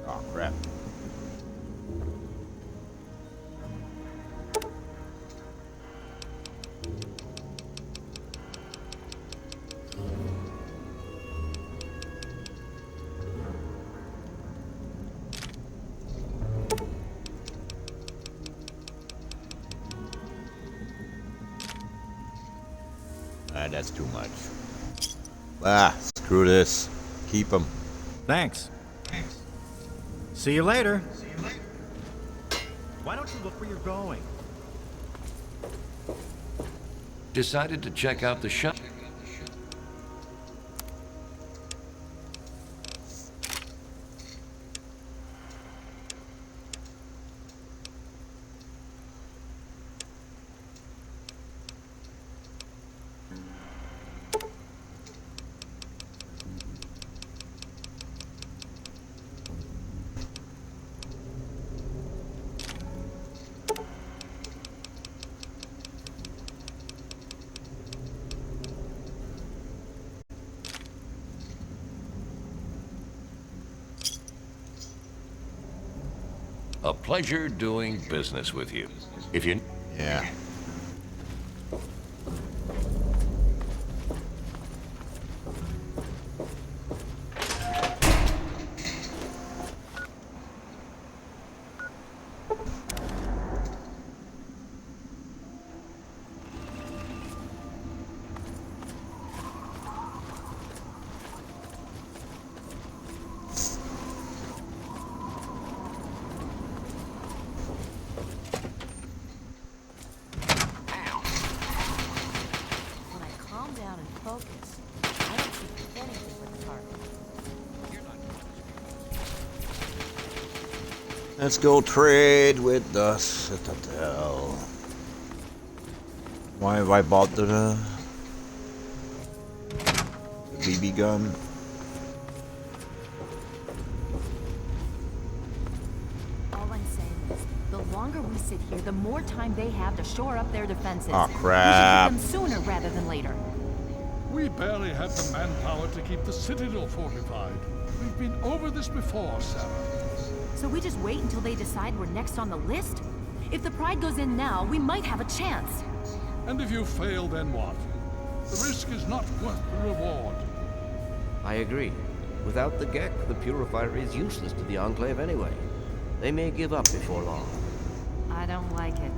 Oh, crap. That's too much. Ah, screw this. Keep them. Thanks. See you later. Why don't you look where you're going? Decided to check out the shop. A pleasure doing business with you. If you... Yeah. Let's go trade with the Citadel. Why have I bought the BB gun? All I'm saying is, the longer we sit here, the more time they have to shore up their defenses. Oh, crap. We should get them sooner rather than later. We barely had the manpower to keep the Citadel fortified. We've been over this before, Sarah. So we just wait until they decide we're next on the list? If the Pride goes in now, we might have a chance. And if you fail, then what? The risk is not worth the reward. I agree. Without the Gek, the Purifier is useless to the Enclave anyway. They may give up before long. I don't like it.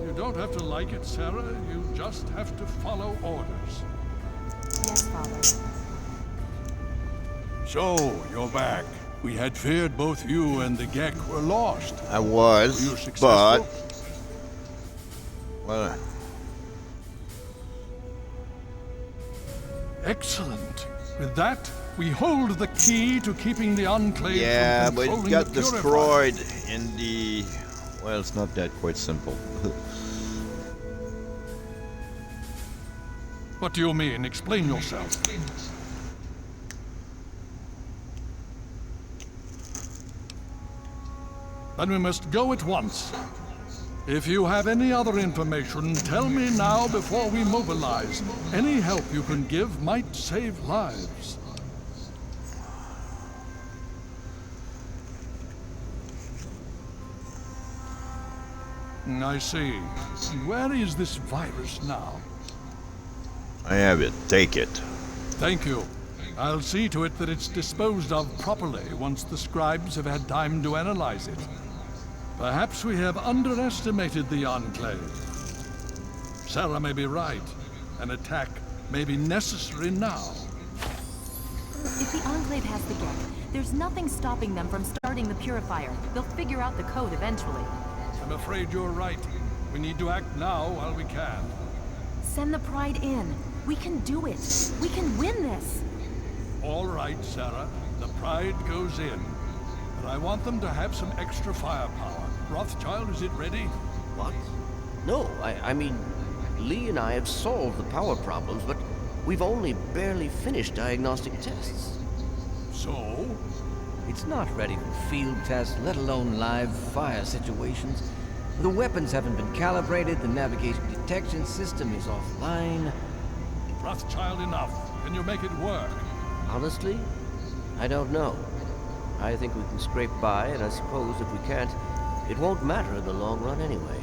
You don't have to like it, Sarah. You just have to follow orders. Yes, Father. So, you're back. We had feared both you and the Gek were lost. I was, Were you successful? but... Well... Excellent. With that, we hold the key to keeping the Enclave Yeah, from but controlling it got the Purifier. destroyed in the... Well, it's not that quite simple. What do you mean? Explain yourself. Then we must go at once. If you have any other information, tell me now before we mobilize. Any help you can give might save lives. I see. Where is this virus now? I have it. Take it. Thank you. I'll see to it that it's disposed of properly once the scribes have had time to analyze it. Perhaps we have underestimated the Enclave. Sarah may be right. An attack may be necessary now. If the Enclave has the Gek, there's nothing stopping them from starting the Purifier. They'll figure out the code eventually. I'm afraid you're right. We need to act now while we can. Send the Pride in. We can do it. We can win this. All right, Sarah. The Pride goes in. But I want them to have some extra firepower. Rothschild, is it ready? What? No, I mean, Lee and I have solved the power problems, but we've only barely finished diagnostic tests. So? It's not ready for field tests, let alone live fire situations. The weapons haven't been calibrated, the navigation detection system is offline. Rothschild, enough. Can you make it work? Honestly, I don't know. I think we can scrape by, and I suppose if we can't, it won't matter in the long run anyway.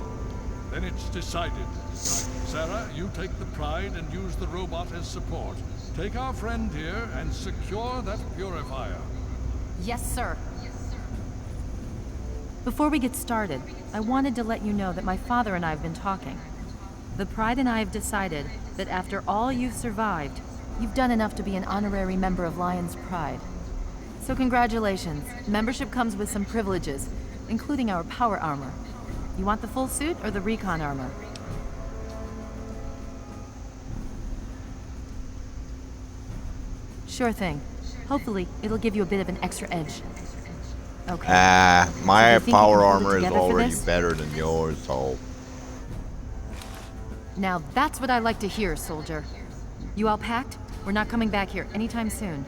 Then it's decided. Sarah, you take the Pride and use the robot as support. Take our friend here and secure that Purifier. Yes, sir. Before we get started, I wanted to let you know that my father and I have been talking. The Pride and I have decided that after all you've survived, you've done enough to be an honorary member of Lion's Pride. So congratulations. Membership comes with some privileges, including our power armor. You want the full suit or the recon armor? Sure thing. Hopefully, it'll give you a bit of an extra edge. Okay. My So you think you power can hold it armor is together for already this? better than yours, so... Now that's what I like to hear, soldier. You all packed? We're not coming back here anytime soon.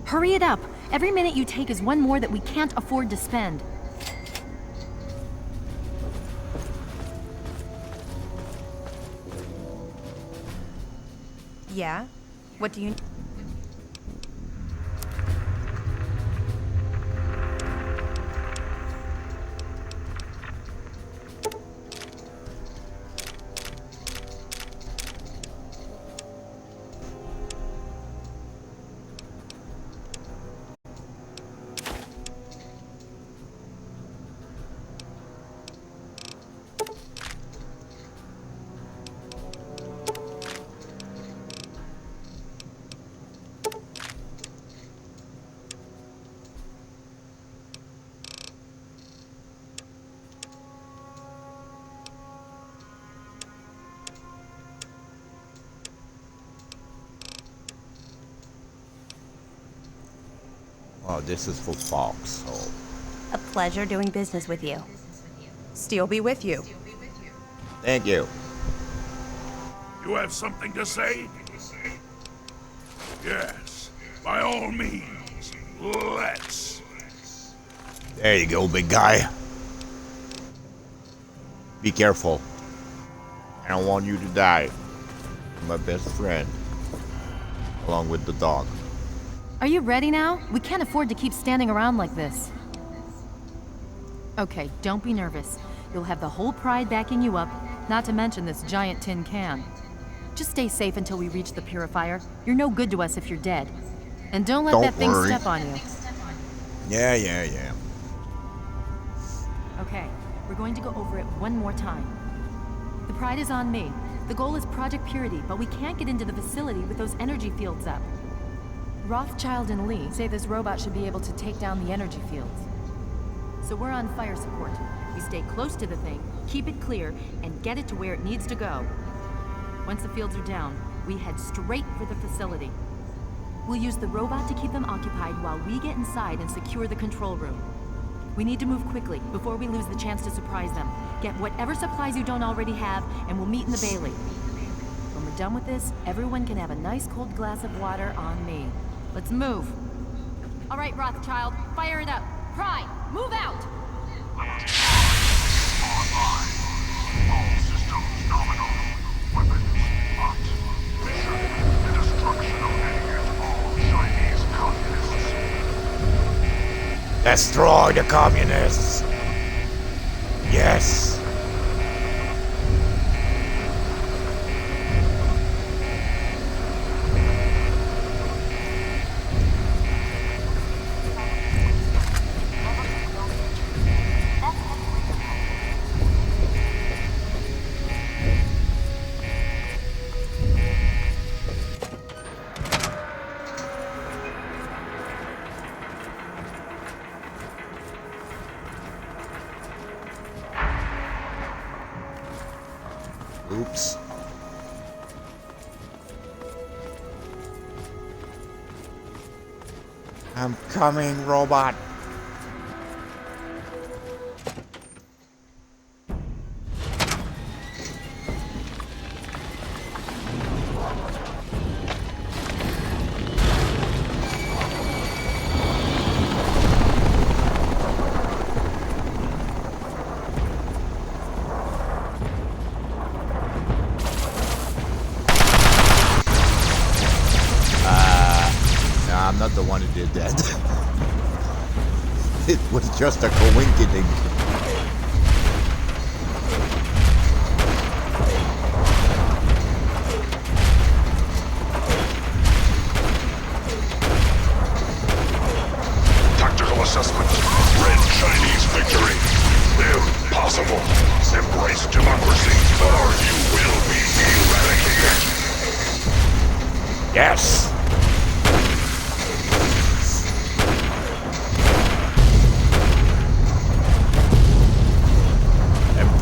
Hurry it up! Every minute you take is one more that we can't afford to spend. Yeah? What do you... Oh, this is for Fox, so... A pleasure doing business with you. Steel be with you. Thank you. You have something to say? Yes, by all means, let's. There you go, big guy. Be careful. I don't want you to die. You're my best friend. Along with the dog. Are you ready now? We can't afford to keep standing around like this. Okay, don't be nervous. You'll have the whole Pride backing you up, not to mention this giant tin can. Just stay safe until we reach the Purifier. You're no good to us if you're dead. And don't let that thing step on you. Yeah. Okay, we're going to go over it one more time. The Pride is on me. The goal is Project Purity, but we can't get into the facility with those energy fields up. Rothschild and Lee say this robot should be able to take down the energy fields. So we're on fire support. We stay close to the thing, keep it clear, and get it to where it needs to go. Once the fields are down, we head straight for the facility. We'll use the robot to keep them occupied while we get inside and secure the control room. We need to move quickly before we lose the chance to surprise them. Get whatever supplies you don't already have, and we'll meet in the Bailey. When we're done with this, everyone can have a nice cold glass of water on me. Let's move. All right, Rothschild, fire it up. Pride, move out! All systems nominal. Weapons hot. Mission: the destruction of any and all Chinese communists. Destroy the communists! Yes! Oops. I'm coming, robot. I'm not the one who did that. It was just a coinkydink. Tactical assessment. Red Chinese victory. Impossible. Embrace democracy, or you will be eradicated. Yes.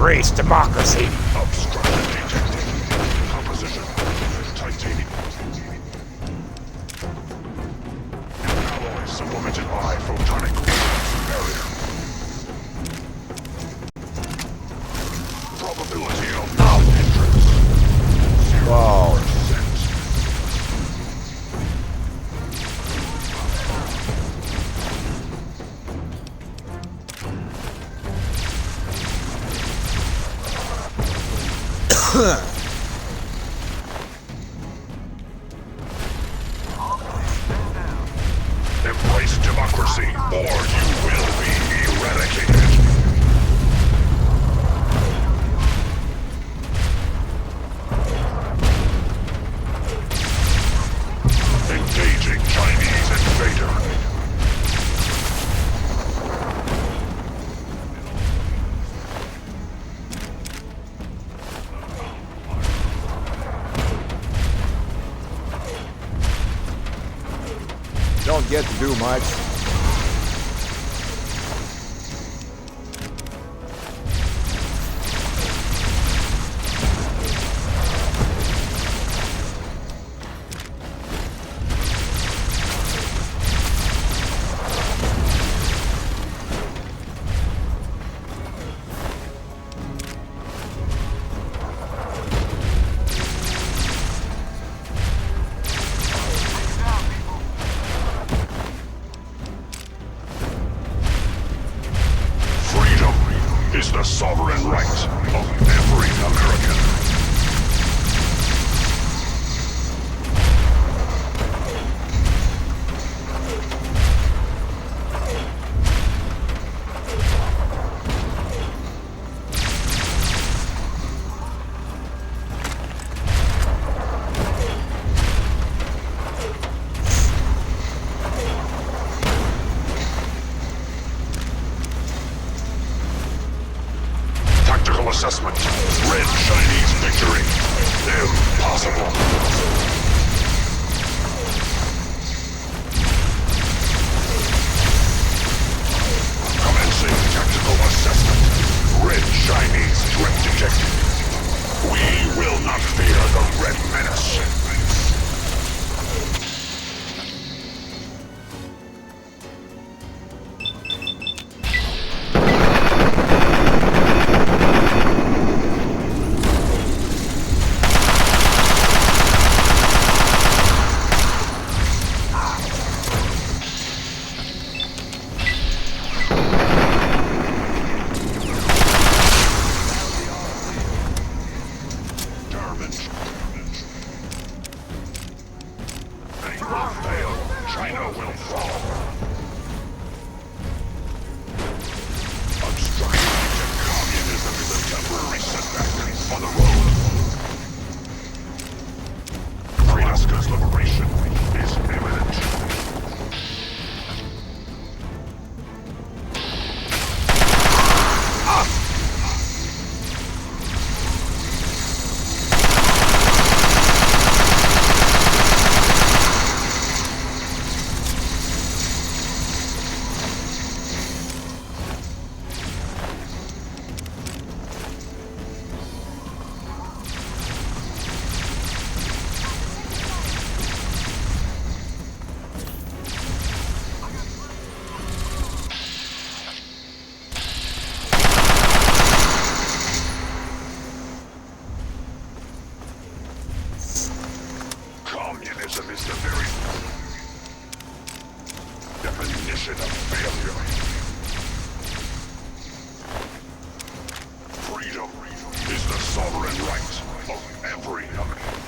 Embrace democracy. Obstruction detected. Composition. Titanium. Alloy supplemented by photonic barrier. Probability of non-entrance. Wow. Embrace democracy, or you will be eradicated. Engaging Chinese invader. Don't get to do much. Is the sovereign right of every American. Tactical assessment. Red Chinese victory. Impossible. Commencing tactical assessment. Red Chinese threat detected. We will not fear the Red Menace. China will fall. Obstruction to communism is a temporary setback on the road. Alaska's liberation is imminent. Communism is the very definition of failure. Freedom is the sovereign right of every American.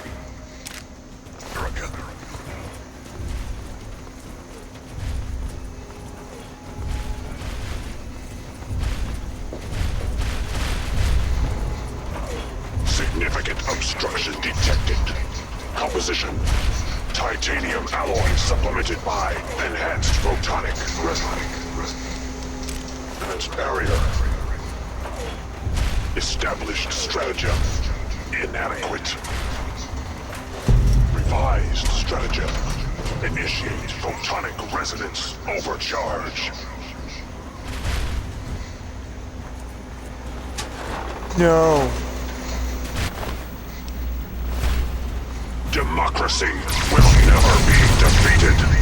Significant obstruction detected. Composition. Titanium alloy supplemented by enhanced photonic resonance barrier. Established stratagem. Inadequate. Revised stratagem. Initiate photonic resonance overcharge. No. Democracy will never be defeated.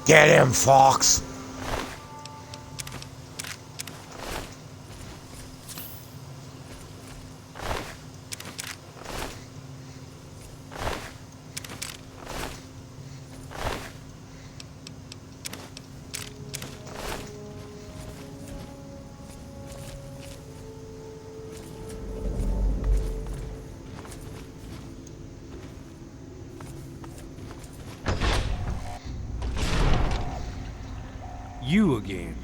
Get him, Fox! You again.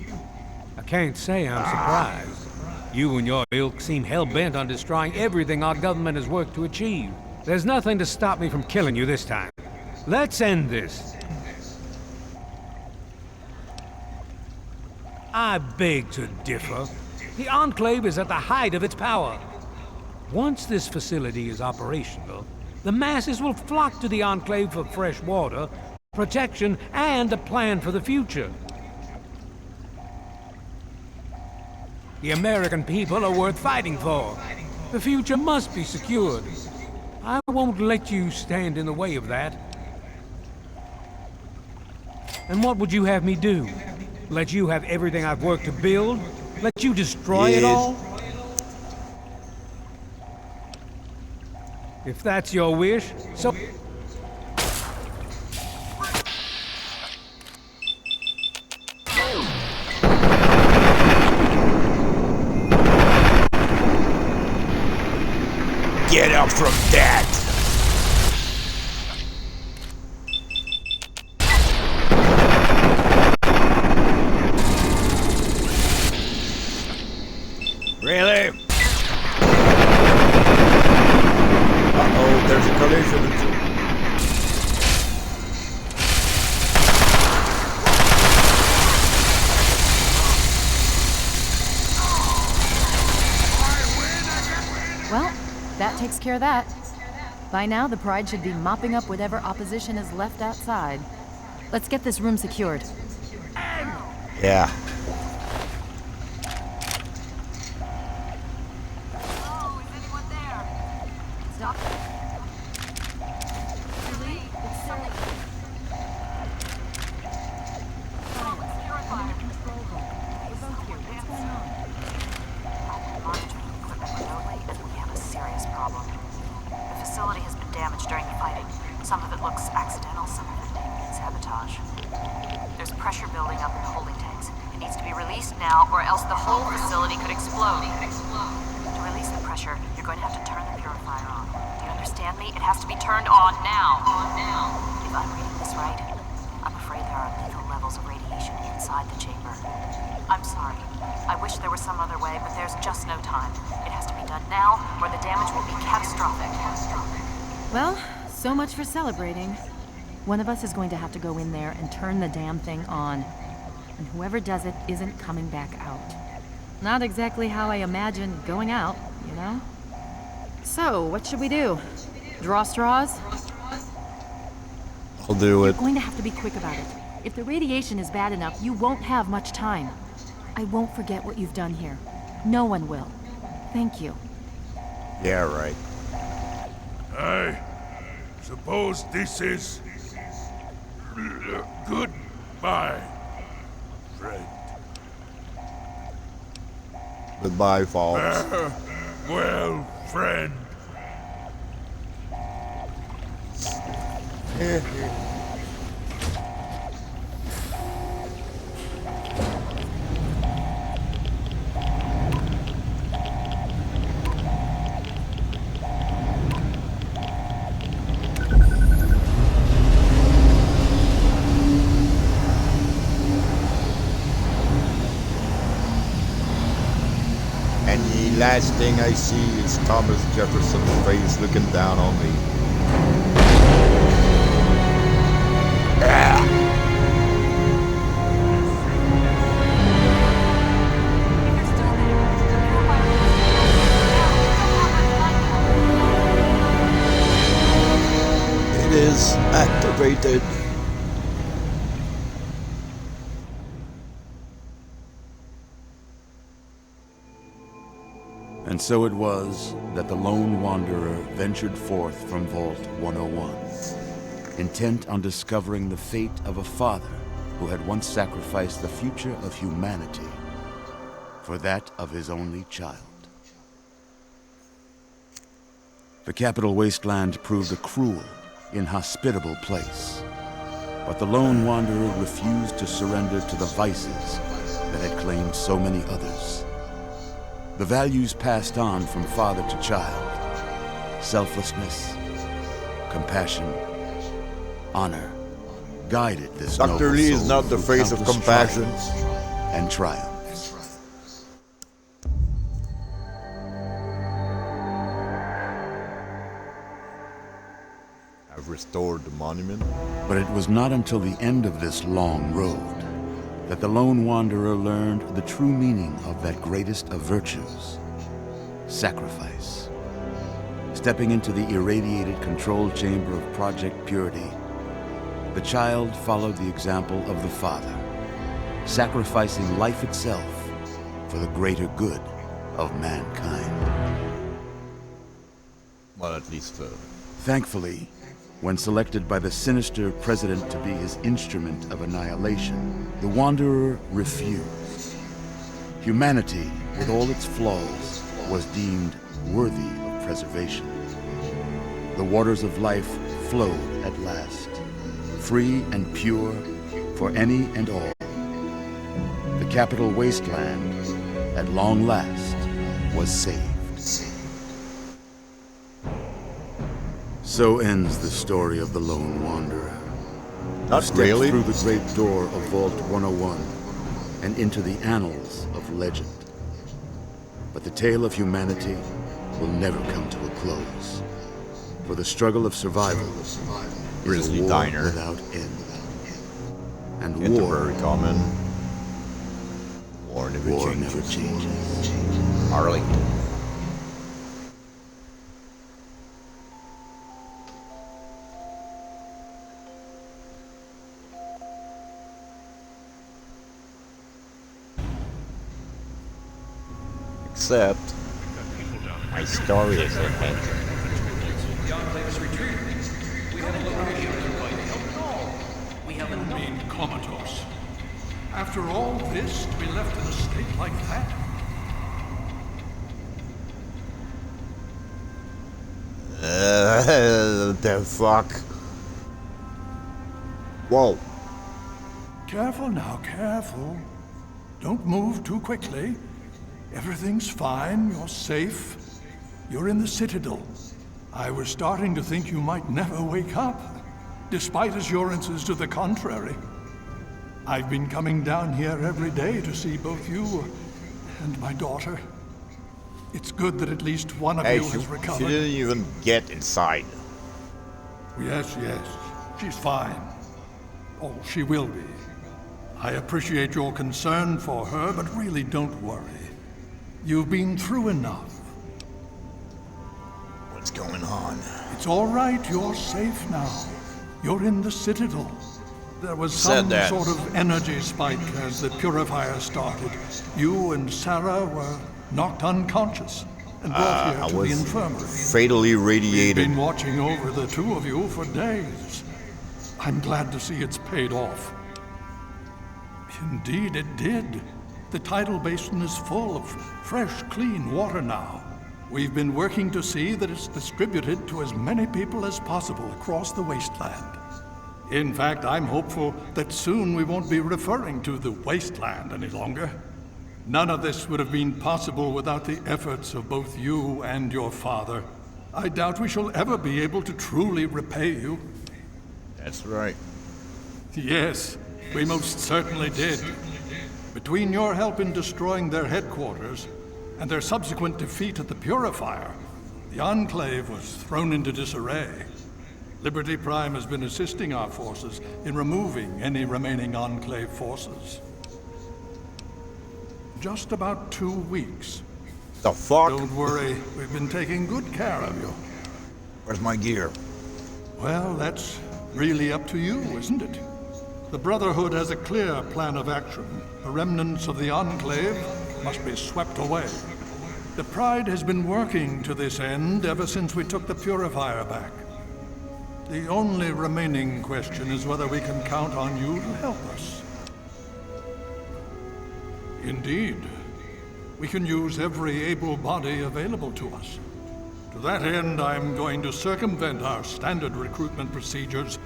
I can't say I'm surprised. You and your ilk seem hell-bent on destroying everything our government has worked to achieve. There's nothing to stop me from killing you this time. Let's end this. I beg to differ. The Enclave is at the height of its power. Once this facility is operational, the masses will flock to the Enclave for fresh water, protection, and a plan for the future. The American people are worth fighting for. The future must be secured. I won't let you stand in the way of that. And what would you have me do? Let you have everything I've worked to build? Let you destroy it all? If that's your wish, so... Get up from that! Really? Uh-oh, there's a collision. Well, that takes care of that. By now, the Pride should be mopping up whatever opposition is left outside. Let's get this room secured. Yeah. now, or else the whole facility could explode. To release the pressure, you're going to have to turn the purifier on. understand me? It has to be turned on now. If I'm reading this right, I'm afraid there are lethal levels of radiation inside the chamber. I'm sorry. I wish there was some other way, but there's just no time. It has to be done now, or the damage will be catastrophic. Well, so much for celebrating. One of us is going to have to go in there and turn the damn thing on. And whoever does it isn't coming back out. Not exactly how I imagine going out, you know? So, what should we do? Draw straws? I'll do it. You're going to have to be quick about it. If the radiation is bad enough, you won't have much time. I won't forget what you've done here. No one will. Thank you. Yeah, right. I suppose this is... goodbye, friend. Goodbye, Falls. Well, friend. And the last thing I see is Thomas Jefferson's face looking down on me. It is activated. And so it was that the lone wanderer ventured forth from Vault 101, intent on discovering the fate of a father who had once sacrificed the future of humanity for that of his only child. The Capital Wasteland proved a cruel, inhospitable place, but the lone wanderer refused to surrender to the vices that had claimed so many others. The values passed on from father to child, selflessness, compassion, honor, guided this noble Dr. Lee is soul not the through face of countless compassion. trials and triumphs. I've restored the monument. But it was not until the end of this long road that the lone wanderer learned the true meaning of that greatest of virtues, sacrifice. Stepping into the irradiated control chamber of Project Purity, the child followed the example of the father, sacrificing life itself for the greater good of mankind. Well, at least Thankfully, when selected by the sinister president to be his instrument of annihilation, the Wanderer refused. Humanity, with all its flaws, was deemed worthy of preservation. The waters of life flowed at last, free and pure for any and all. The Capital Wasteland, at long last, was saved. So ends the story of the Lone Wanderer. Not Stepped really. through the great door of Vault 101 and into the annals of legend. But the tale of humanity will never come to a close. For the struggle of survival is Grizzly a war Diner. without end. And Interbury war, Common. War never war changes. never changes. Arlington. Except, my story is ahead. You mean comatose? After all this, to be left in a state like that? The fuck? Whoa. Careful now, careful. Don't move too quickly. Everything's fine, you're safe. You're in the Citadel. I was starting to think you might never wake up, despite assurances to the contrary. I've been coming down here every day to see both you and my daughter. It's good that at least one of you has recovered. She didn't even get inside. Yes, she's fine. Oh, she will be. I appreciate your concern for her, but really don't worry. You've been through enough. What's going on? It's all right, you're safe now. You're in the Citadel. There was some sort of energy spike as the purifier started. You and Sarah were knocked unconscious and brought here to the infirmary. Fatally radiated. We've been watching over the two of you for days. I'm glad to see it's paid off. Indeed, it did. The tidal basin is full of fresh, clean water now. We've been working to see that it's distributed to as many people as possible across the wasteland. In fact, I'm hopeful that soon we won't be referring to the wasteland any longer. None of this would have been possible without the efforts of both you and your father. I doubt we shall ever be able to truly repay you. That's right. Yes, we most certainly did. Between your help in destroying their headquarters and their subsequent defeat at the Purifier, the Enclave was thrown into disarray. Liberty Prime has been assisting our forces in removing any remaining Enclave forces. Just about 2 weeks. The fuck? Don't worry, we've been taking good care of you. Where's my gear? Well, that's really up to you, isn't it? The Brotherhood has a clear plan of action. The remnants of the Enclave must be swept away. The Pride has been working to this end ever since we took the Purifier back. The only remaining question is whether we can count on you to help us. Indeed. We can use every able body available to us. To that end, I'm going to circumvent our standard recruitment procedures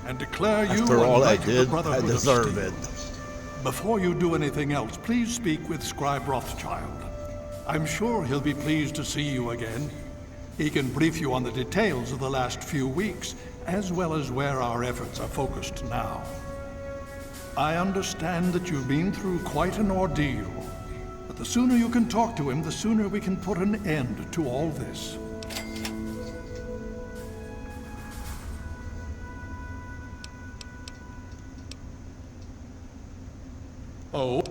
and declare you After all I a knight of the did, I Brotherhood of deserve Steel. it. Before you do anything else, please speak with Scribe Rothschild. I'm sure he'll be pleased to see you again. He can brief you on the details of the last few weeks, as well as where our efforts are focused now. I understand that you've been through quite an ordeal, but the sooner you can talk to him, the sooner we can put an end to all this. Oh?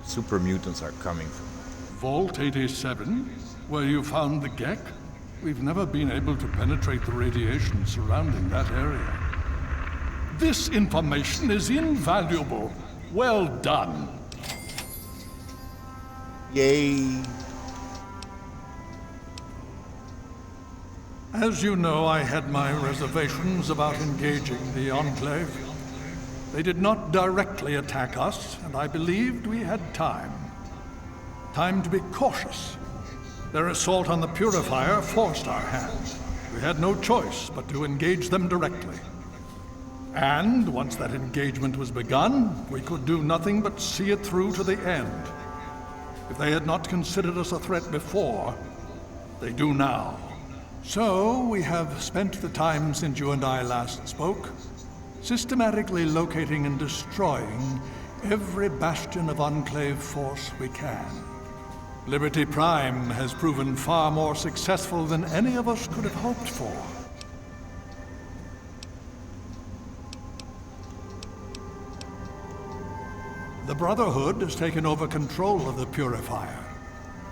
Super mutants are coming from Vault 87, where you found the Gek? We've never been able to penetrate the radiation surrounding that area. This information is invaluable. Well done. Yay. As you know, I had my reservations about engaging the Enclave. They did not directly attack us, and I believed we had time. Time to be cautious. Their assault on the Purifier forced our hand. We had no choice but to engage them directly. And once that engagement was begun, we could do nothing but see it through to the end. If they had not considered us a threat before, they do now. So we have spent the time since you and I last spoke, systematically locating and destroying every bastion of Enclave force we can. Liberty Prime has proven far more successful than any of us could have hoped for. The Brotherhood has taken over control of the Purifier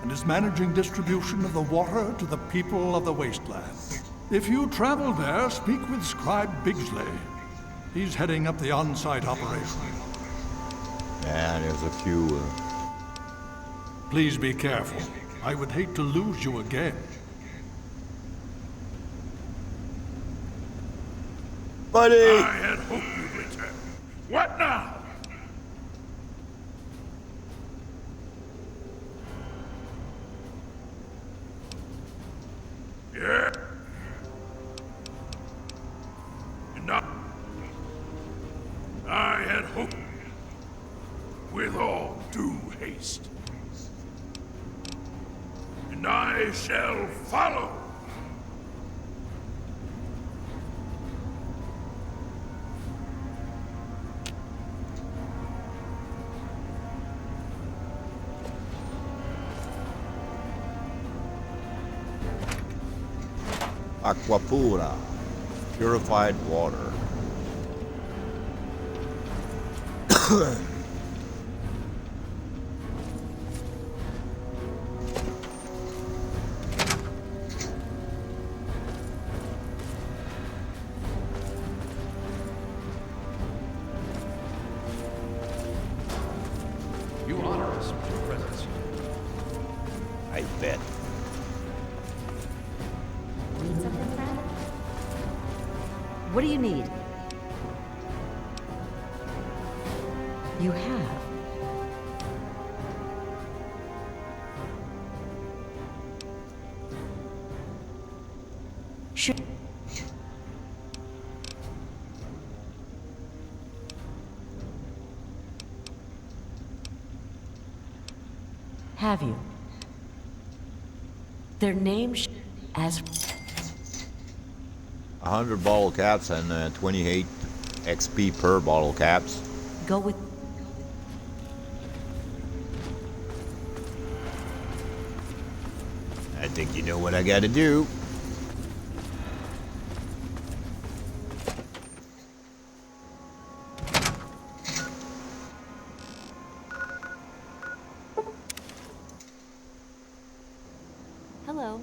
and is managing distribution of the water to the people of the wasteland. If you travel there, speak with Scribe Bigsley. He's heading up the on-site operation. Yeah, there's a few... Please be careful. I would hate to lose you again. Buddy! I had hoped you'd return. What now? Yeah? Enough. I had hoped, with all due haste. And I I shall follow. Aquapura, purified water. You honor us with your presence. I bet. Need something, friend? What do you need? You have. Sure. Have you? Their names as 100 bottle caps and 28 XP per bottle caps. go with. I think you know what I gotta do. Hello.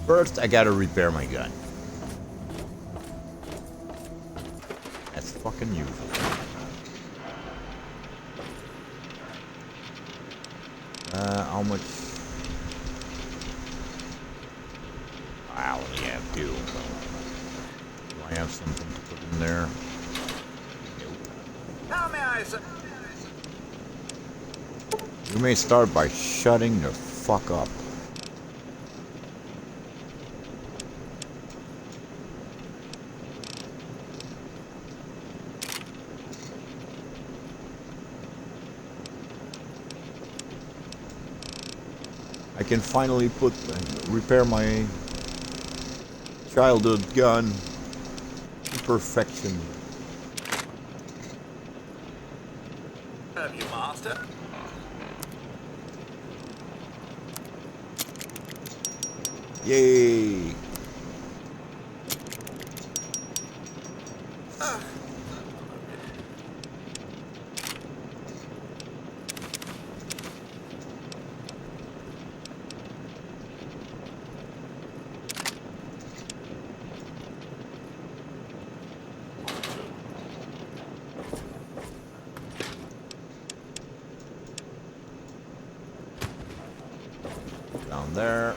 First, I gotta repair my gun. That's fucking usual. How much? I only have 2. Do I have something to put in there? How may I You may start by shutting the fuck up. I can finally repair my childhood gun to perfection. serve you, master? Yay! Down there.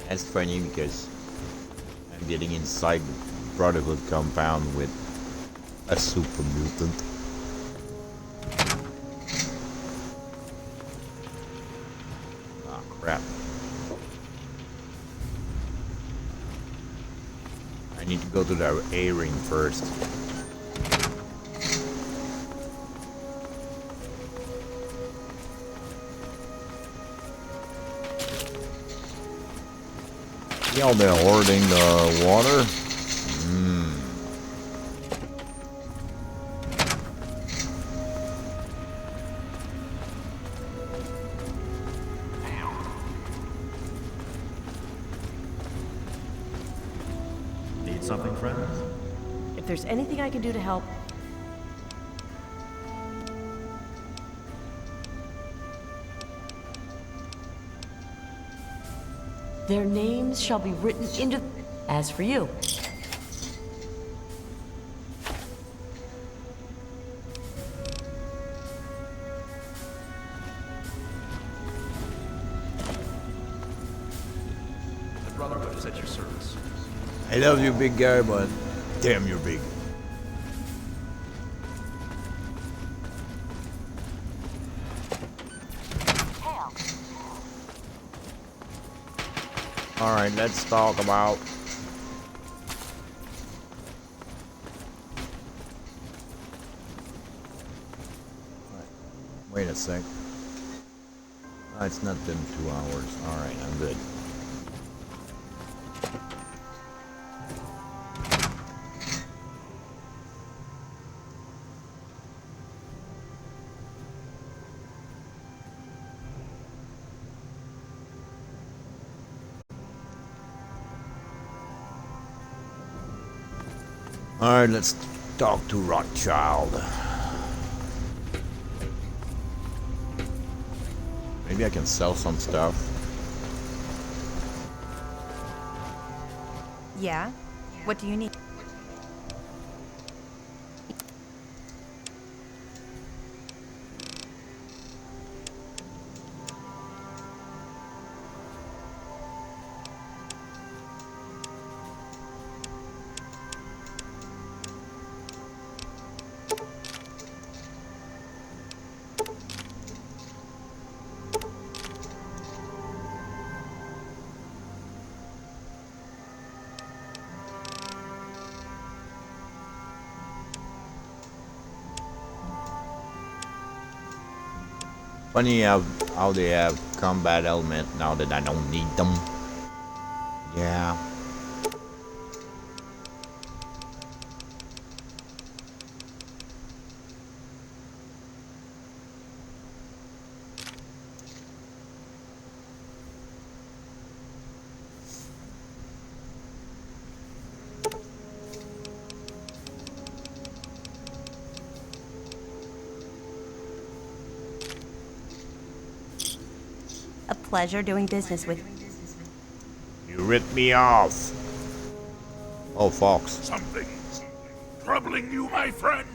That's funny because I'm getting inside the Brotherhood compound with a super mutant. Ah, crap. I need to go to the A-ring first. Y'all been hoarding the water? Need something, friend? If there's anything I can do to help, their names shall be written into... As for you, The Brotherhood is at your service. I love you, big guy, but damn, you're big. All right, let's talk about. Wait a sec. Oh, it's not been 2 hours. All right, I'm good. Alright, let's talk to Rothschild. Maybe I can sell some stuff. Yeah? What do you need? Funny how they have combat element now that I don't need them. Yeah. A pleasure doing business with You ripped me off. Oh, Fox. Something troubling you, my friend?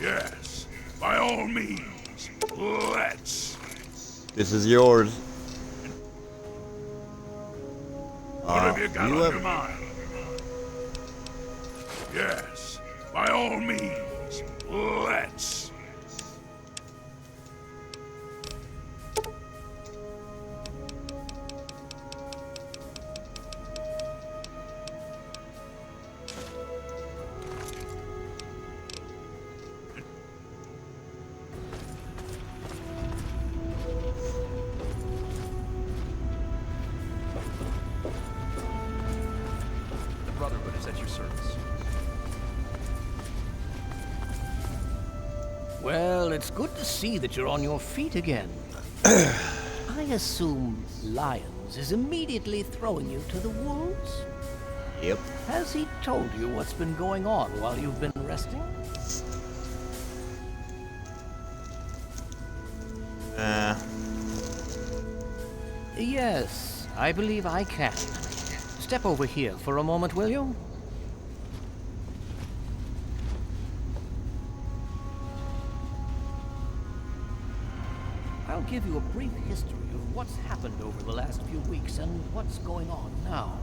Yes, by all means, let's. This is yours. What have you got on your mind? Yes, by all means, let's. The Brotherhood is at your service. Well, it's good to see that you're on your feet again. I assume Lyons is immediately throwing you to the wolves? Yep. Has he told you what's been going on while you've been resting? Yes, I believe I can. Step over here for a moment, will you? I'll give you a brief history of what's happened over the last few weeks and what's going on now.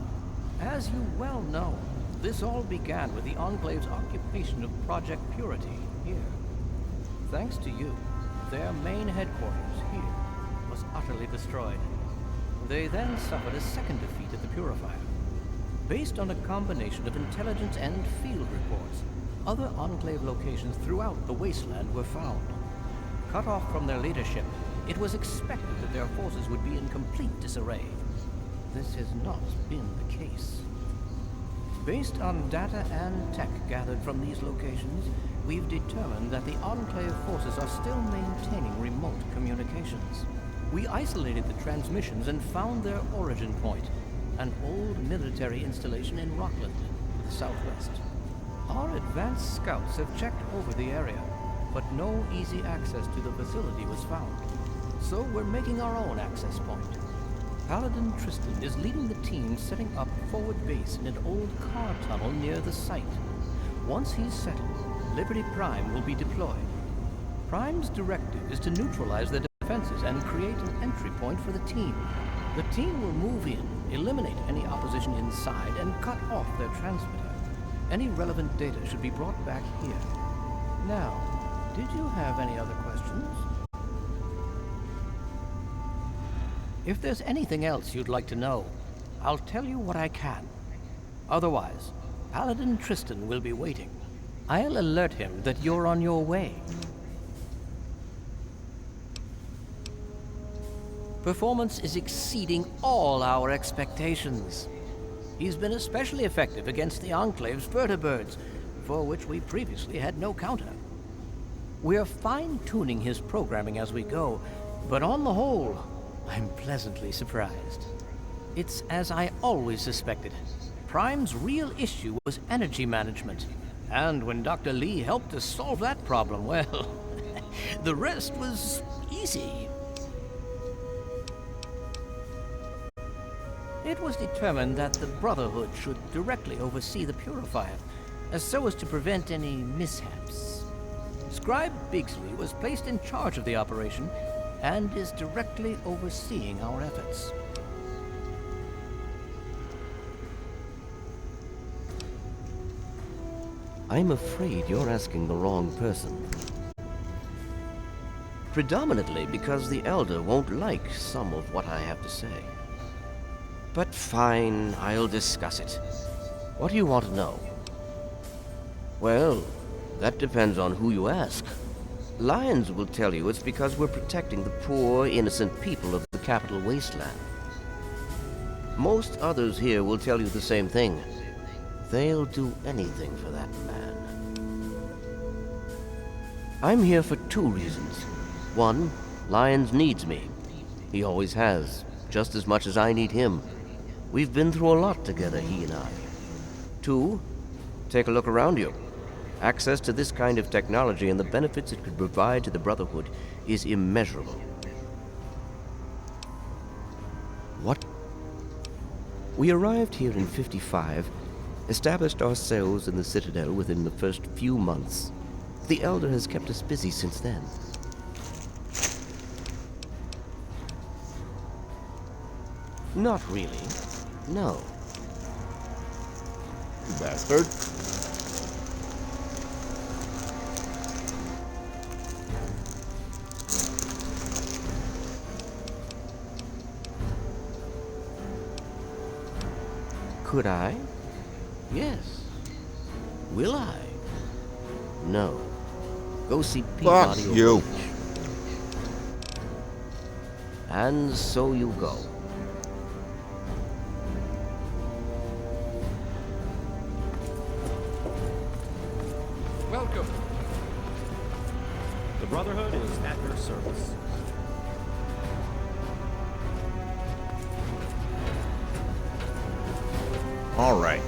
As you well know, this all began with the Enclave's occupation of Project Purity here. Thanks to you, their main headquarters here was utterly destroyed. They then suffered a second defeat at the Purifier. Based on a combination of intelligence and field reports, other Enclave locations throughout the wasteland were found. Cut off from their leadership, it was expected that their forces would be in complete disarray. This has not been the case. Based on data and tech gathered from these locations, we've determined that the Enclave forces are still maintaining remote communications. We isolated the transmissions and found their origin point, an old military installation in Rockland, to the southwest. Our advanced scouts have checked over the area, but no easy access to the facility was found. So we're making our own access point. Paladin Tristan is leading the team setting up forward base in an old car tunnel near the site. Once he's settled, Liberty Prime will be deployed. Prime's directive is to neutralize the defenses and create an entry point for the team. The team will move in, eliminate any opposition inside, and cut off their transmitter. Any relevant data should be brought back here. Now, did you have any other questions? If there's anything else you'd like to know, I'll tell you what I can. Otherwise, Paladin Tristan will be waiting. I'll alert him that you're on your way. Performance is exceeding all our expectations. He's been especially effective against the Enclave's vertibirds, for which we previously had no counter. We're fine-tuning his programming as we go, but on the whole, I'm pleasantly surprised. It's as I always suspected. Prime's real issue was energy management. And when Dr. Lee helped us solve that problem, well, the rest was easy. It was determined that the Brotherhood should directly oversee the Purifier, so as to prevent any mishaps. Scribe Bigsley was placed in charge of the operation and is directly overseeing our efforts. I'm afraid you're asking the wrong person. Predominantly because the Elder won't like some of what I have to say. But fine, I'll discuss it. What do you want to know? Well, that depends on who you ask. Lyons will tell you it's because we're protecting the poor, innocent people of the capital wasteland. Most others here will tell you the same thing. They'll do anything for that man. I'm here for two reasons. One, Lyons needs me. He always has, just as much as I need him. We've been through a lot together, he and I. Two, take a look around you. Access to this kind of technology and the benefits it could provide to the Brotherhood is immeasurable. What? We arrived here in 55, established ourselves in the Citadel within the first few months. The Elder has kept us busy since then. Not really. No. You bastard. Could I? Yes. Will I? No. Go see Peabody. Fuck you. And so you go. Welcome. The Brotherhood is at your service. All right.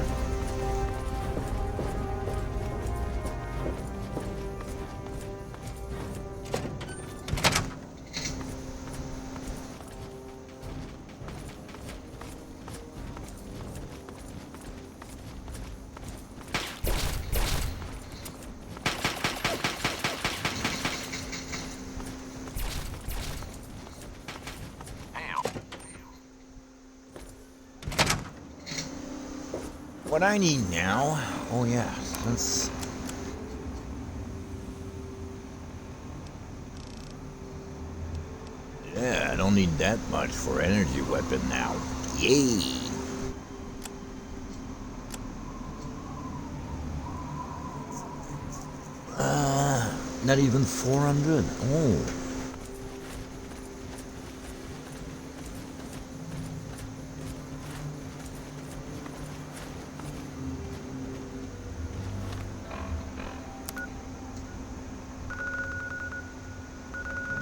What I need now, oh yeah, let's... Yeah, I don't need that much for energy weapon now. Yay! Not even 400. Oh.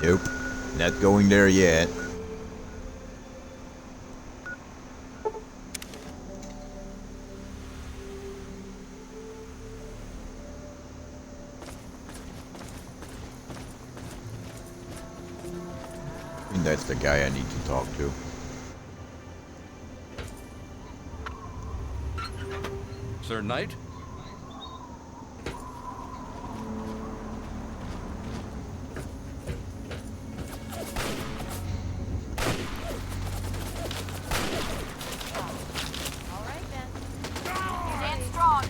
Nope. Not going there yet. I think that's the guy I need to talk to. Sir Knight? Stand strong.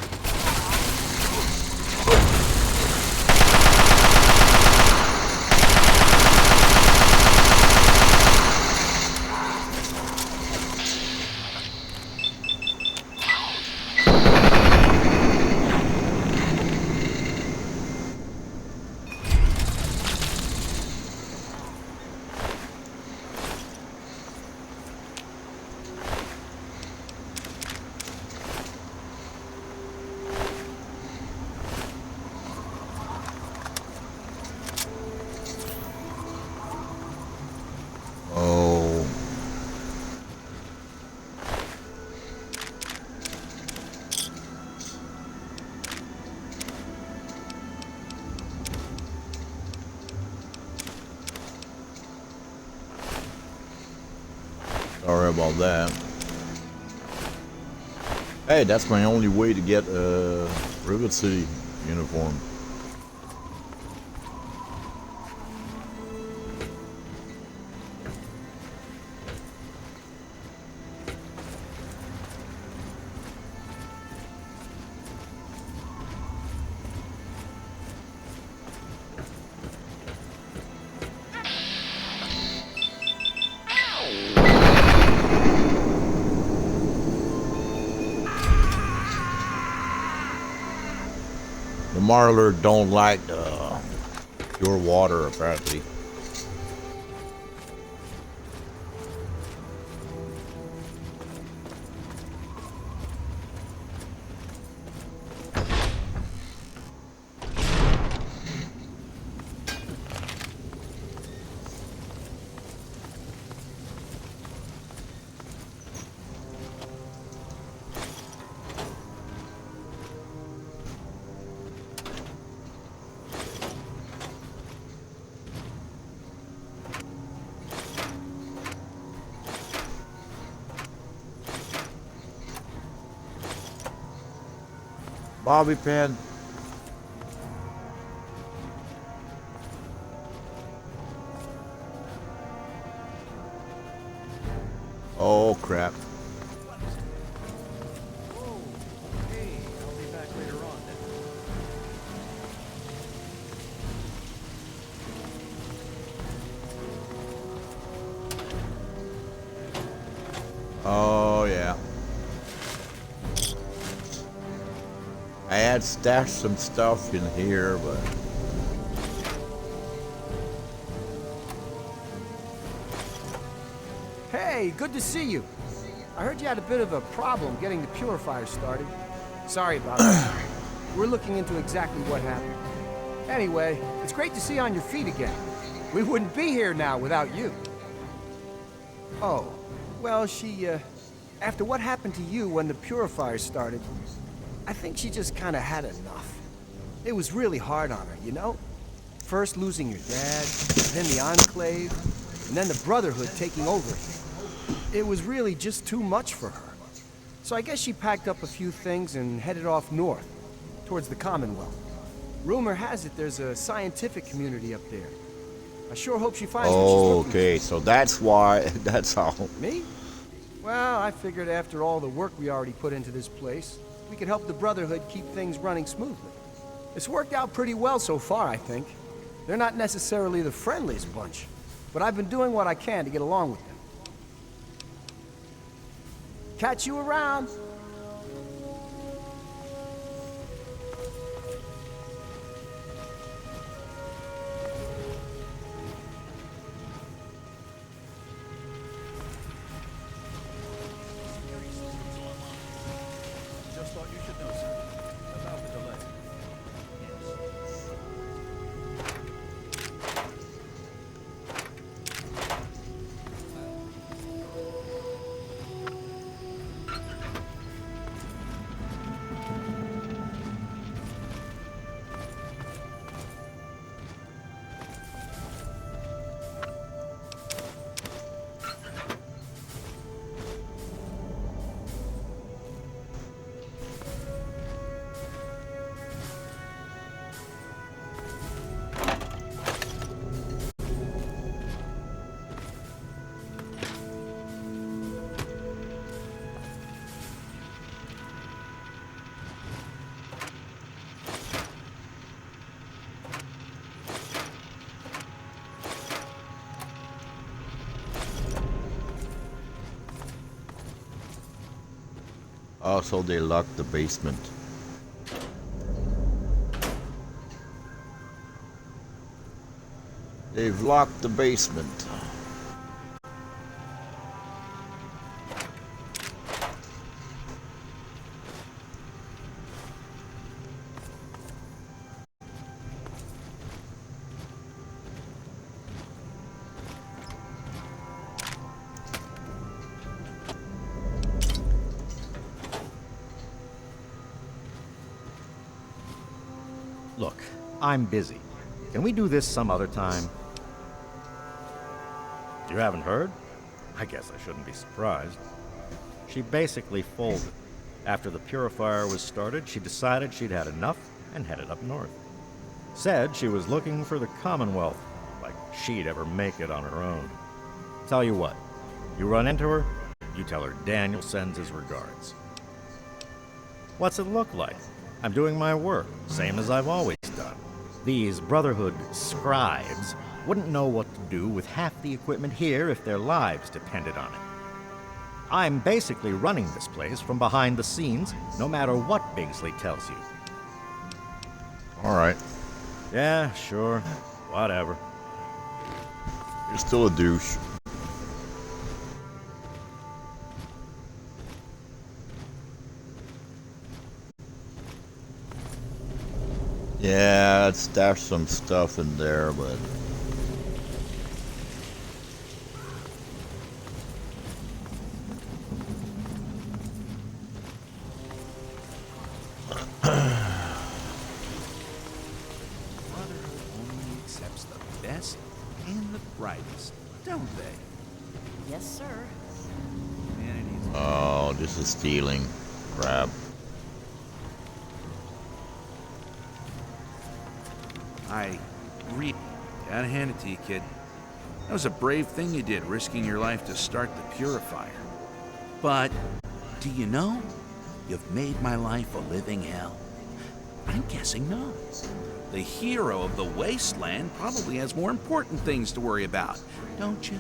Oh. Sorry about that. Hey, that's my only way to get a Rivet City uniform. The Marler don't like pure water, apparently. Bobby pin. Oh crap. Oh yeah. I had stashed some stuff in here, but Hey, good to see you. I heard you had a bit of a problem getting the purifier started. Sorry about that. We're looking into exactly what happened. Anyway, it's great to see you on your feet again. We wouldn't be here now without you. Oh, well, after what happened to you when the purifier started, I think she just kind of had enough. It was really hard on her, you know? First losing your dad, then the Enclave, and then the Brotherhood taking over. It was really just too much for her. So I guess she packed up a few things and headed off north, towards the Commonwealth. Rumor has it there's a scientific community up there. I sure hope she finds what she's looking for. okay, so that's why, that's all. Me? Well, I figured after all the work we already put into this place, we could help the Brotherhood keep things running smoothly. It's worked out pretty well so far, I think. They're not necessarily the friendliest bunch, but I've been doing what I can to get along with them. Catch you around. thought you should know, sir, about the delay. Also, they locked the basement. They've locked the basement. Look, I'm busy. Can we do this some other time? You haven't heard? I guess I shouldn't be surprised. She basically folded. After the purifier was started, she decided she'd had enough and headed up north. Said she was looking for the Commonwealth, like she'd ever make it on her own. Tell you what, you run into her, you tell her Daniel sends his regards. What's it look like? I'm doing my work, same as I've always done. These Brotherhood scribes wouldn't know what to do with half the equipment here if their lives depended on it. I'm basically running this place from behind the scenes, no matter what Bigsley tells you. Alright. Yeah, sure. Whatever. You're still a douche. Yeah, I'd stash some stuff in there, but... Brotherhood only accepts the best and the brightest, don't they? Yes, sir. Oh, this is stealing. Crap. I really gotta hand it to you, kid. That was a brave thing you did, risking your life to start the purifier. But, do you know, you've made my life a living hell? I'm guessing no. The hero of the wasteland probably has more important things to worry about, don't you?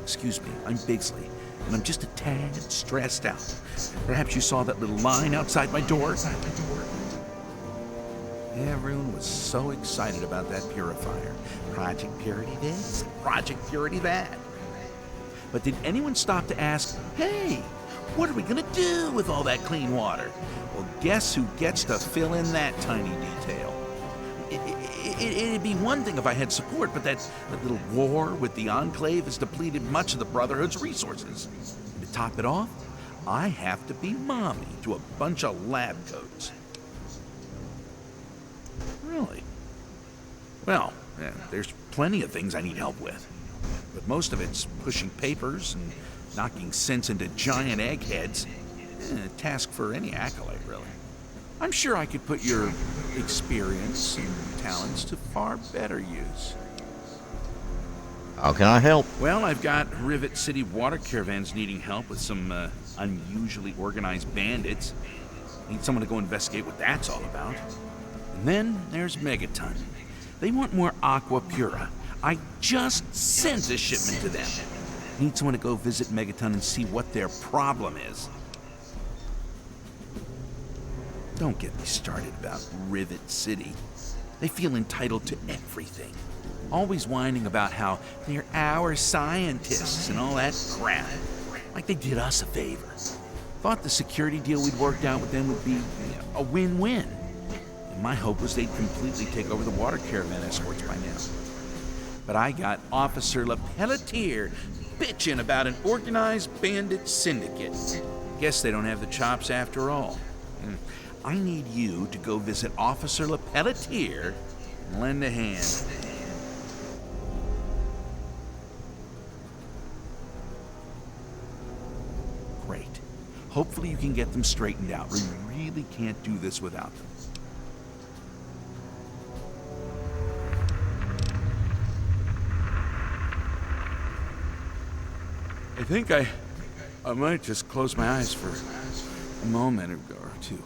Excuse me, I'm Bigsley, and I'm just a tad stressed out. Perhaps you saw that little line outside my door? Everyone was so excited about that purifier. Project Purity this, Project Purity that. But did anyone stop to ask, hey, what are we gonna do with all that clean water? Well, guess who gets to fill in that tiny detail? It'd be one thing if I had support, but that little war with the Enclave has depleted much of the Brotherhood's resources. And to top it off, I have to be mommy to a bunch of lab coats. Really? Well, there's plenty of things I need help with. But most of it's pushing papers and knocking sense into giant eggheads. A task for any acolyte, really. I'm sure I could put your experience and talents to far better use. How can I help? Well, I've got Rivet City water caravans needing help with some unusually organized bandits. Need someone to go investigate what that's all about. And then there's Megaton. They want more Aqua Pura. I just sent a shipment to them. Need someone to go visit Megaton and see what their problem is. Don't get me started about Rivet City. They feel entitled to everything. Always whining about how they're our scientists and all that crap. Like they did us a favor. Thought the security deal we'd worked out with them would be a win-win. And my hope was they'd completely take over the water caravan escorts by now. But I got Officer LePelletier bitching about an organized bandit syndicate. Guess they don't have the chops after all. I need you to go visit Officer LePelletier and lend a hand. Great. Hopefully you can get them straightened out. We really can't do this without them. I think I might just close my eyes for a moment or two.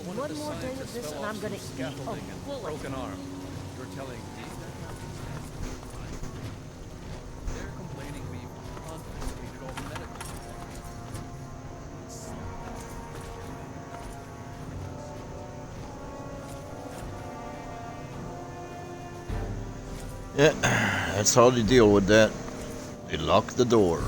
One more day of this and I'm gonna eat a bullet. Broken arm. You're telling me they're complaining we've confiscated all the medical. Yeah, that's how they deal with that. They lock the door.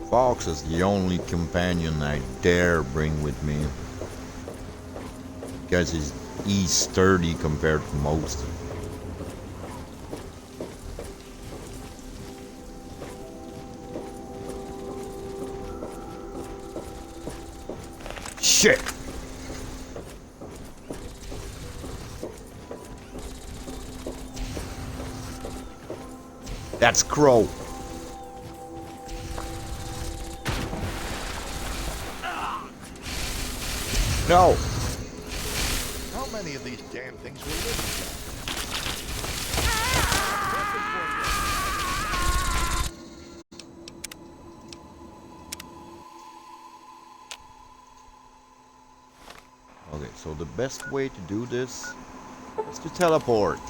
Fox is the only companion I dare bring with me, because he's sturdy compared to most. Shit! That's Crow. No! How many of these damn things will live? Okay, so the best way to do this is to teleport.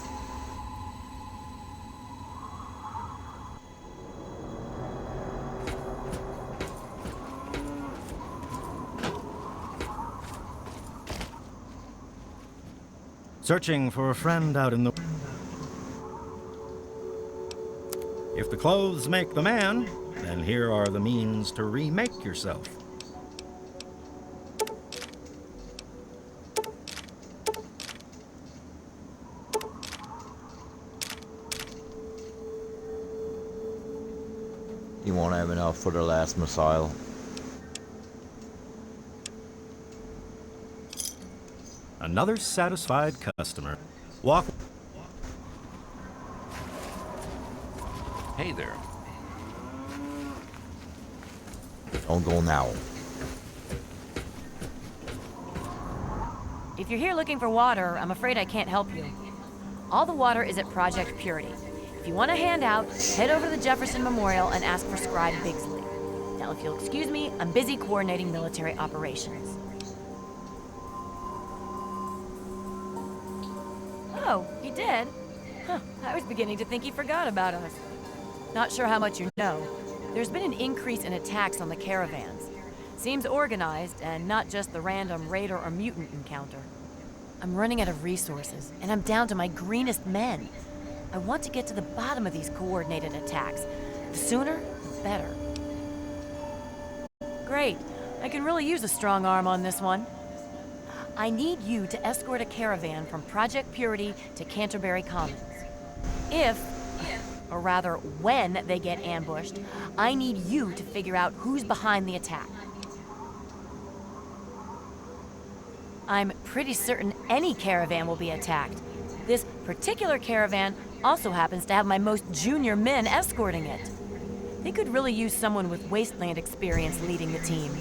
Searching for a friend out in the... If the clothes make the man, then here are the means to remake yourself. You won't have enough for the last missile. Another satisfied customer. Walk. Hey there. Don't go now. If you're here looking for water, I'm afraid I can't help you. All the water is at Project Purity. If you want a handout, head over to the Jefferson Memorial and ask for Scribe Bigsley. Now, if you'll excuse me, I'm busy coordinating military operations. Oh, he did? Huh, I was beginning to think he forgot about us. Not sure how much you know. There's been an increase in attacks on the caravans. Seems organized, and not just the random raider or mutant encounter. I'm running out of resources, and I'm down to my greenest men. I want to get to the bottom of these coordinated attacks. The sooner, the better. Great. I can really use a strong arm on this one. I need you to escort a caravan from Project Purity to Canterbury Commons. Or rather, when they get ambushed, I need you to figure out who's behind the attack. I'm pretty certain any caravan will be attacked. This particular caravan also happens to have my most junior men escorting it. They could really use someone with wasteland experience leading the team.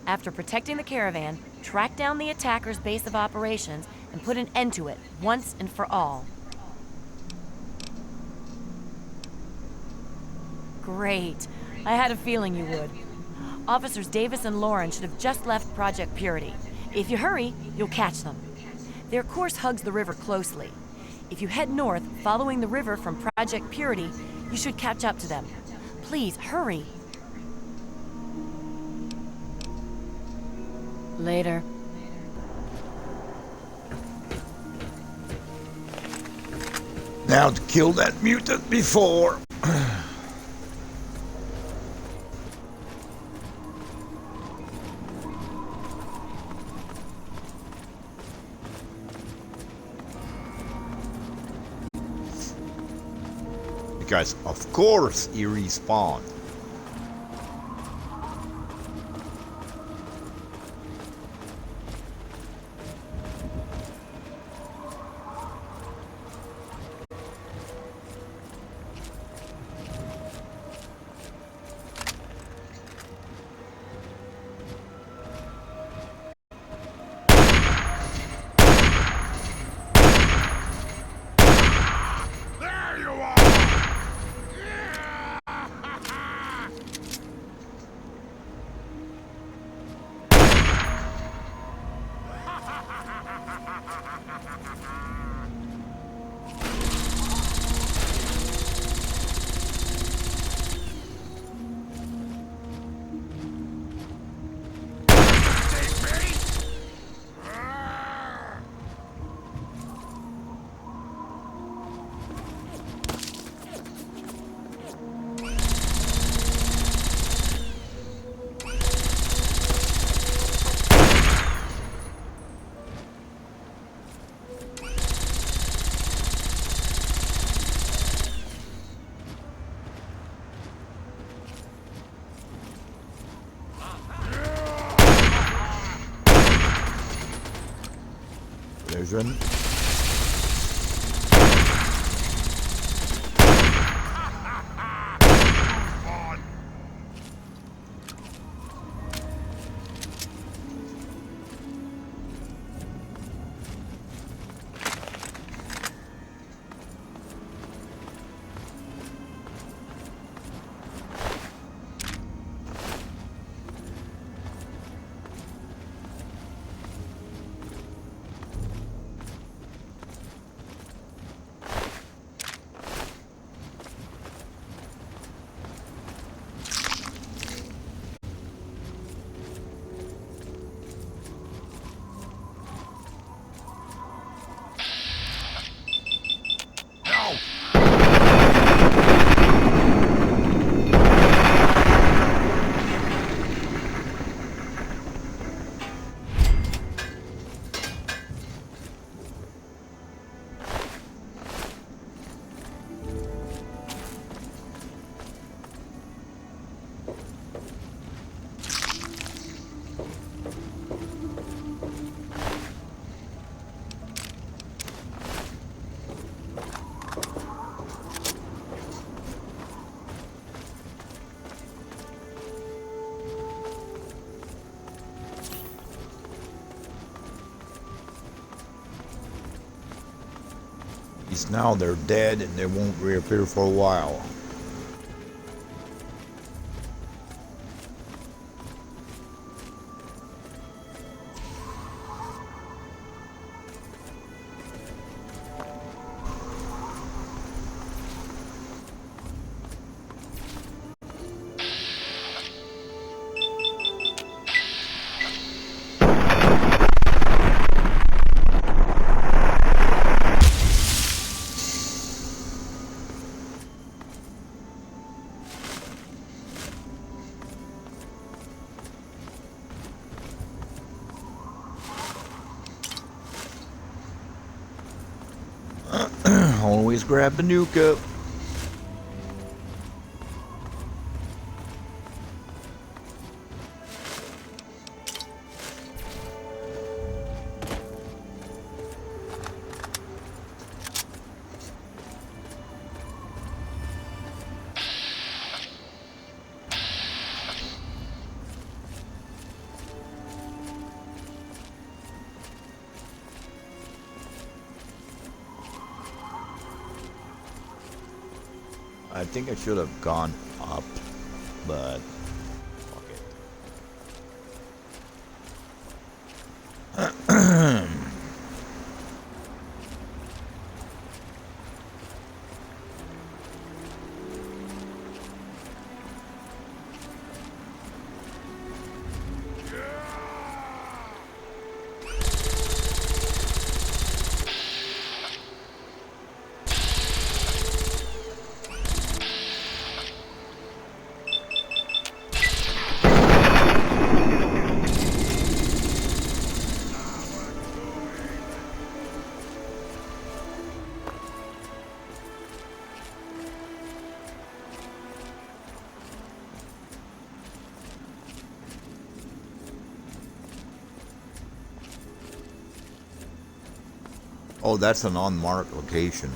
After protecting the caravan, track down the attacker's base of operations and put an end to it once and for all. Great. I had a feeling you would. Officers Davis and Lauren should have just left Project Purity. If you hurry, you'll catch them. Their course hugs the river closely. If you head north, following the river from Project Purity, you should catch up to them. Please, hurry. Later. Now to kill that mutant before. Because of course he respawned. Vision. Now they're dead and they won't reappear for a while. Always grab the nuke up. I think I should have gone up, but fuck it. Oh, that's an unmarked location.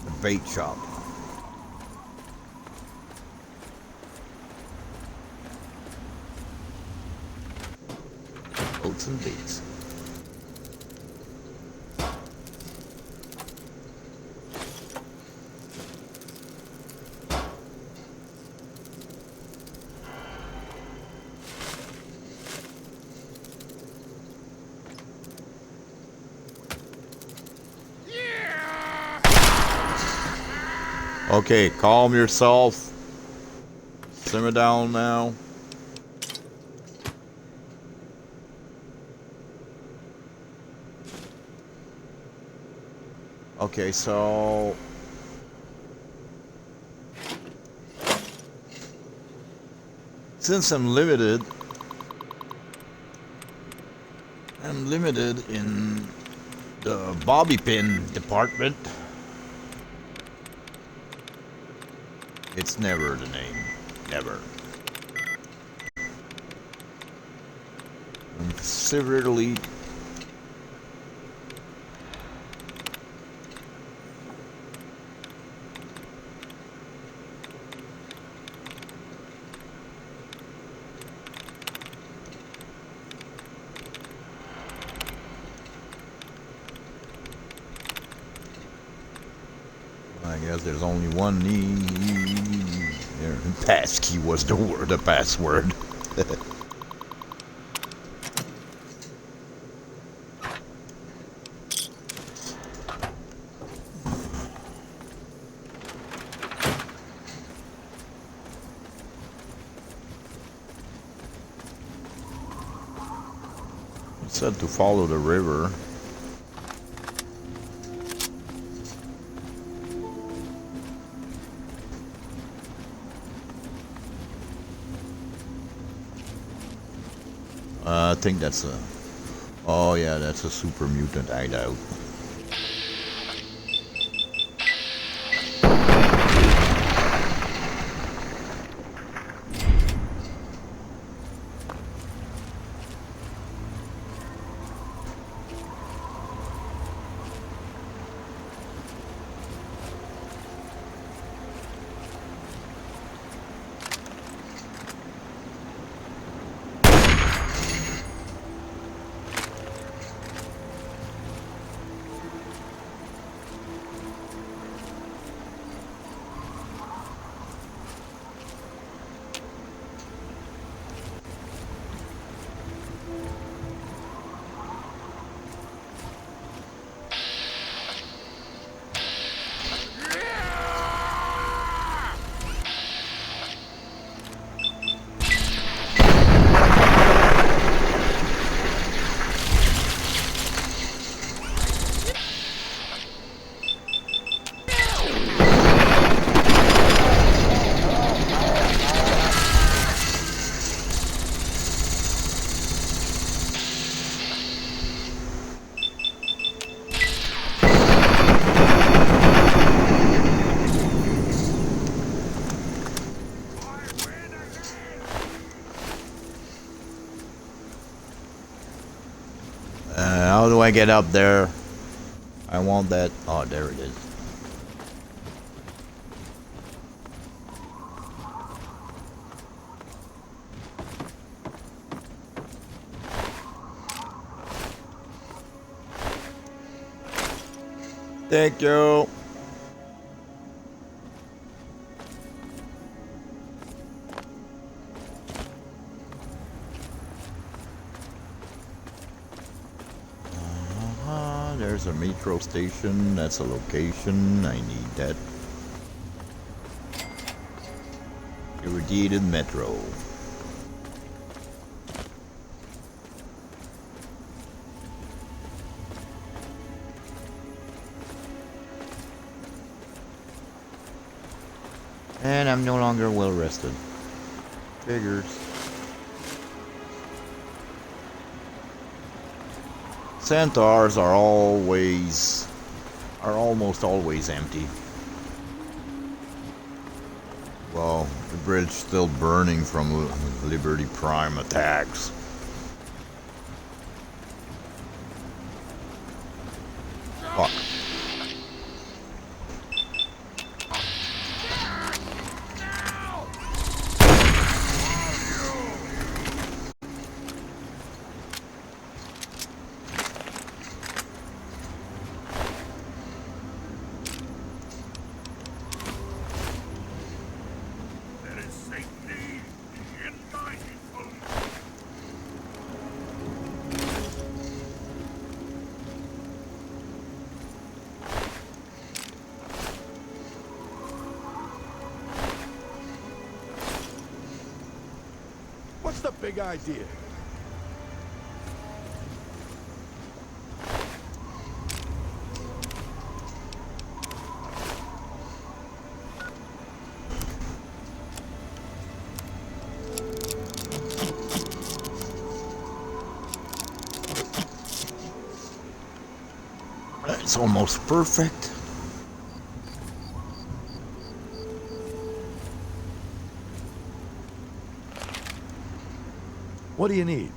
A bait shop. Boats and baits. Okay, calm yourself. Simmer down now. Okay, so since I'm limited in the bobby pin department. It's never the name. Never. I'm severely I guess there's only one need. There, passkey was the word, the password. It said to follow the river. I think that's a... Oh yeah, that's a super mutant hideout. How do I get up there? I want that. Oh, there it is. Thank you. There's a metro station. That's a location. I need that. Irradiated metro. And I'm no longer well rested. Figures. Centaurs are almost always empty. Well, the bridge still burning from Liberty Prime attacks. Fuck. What's the big idea? It's almost perfect. What do you need?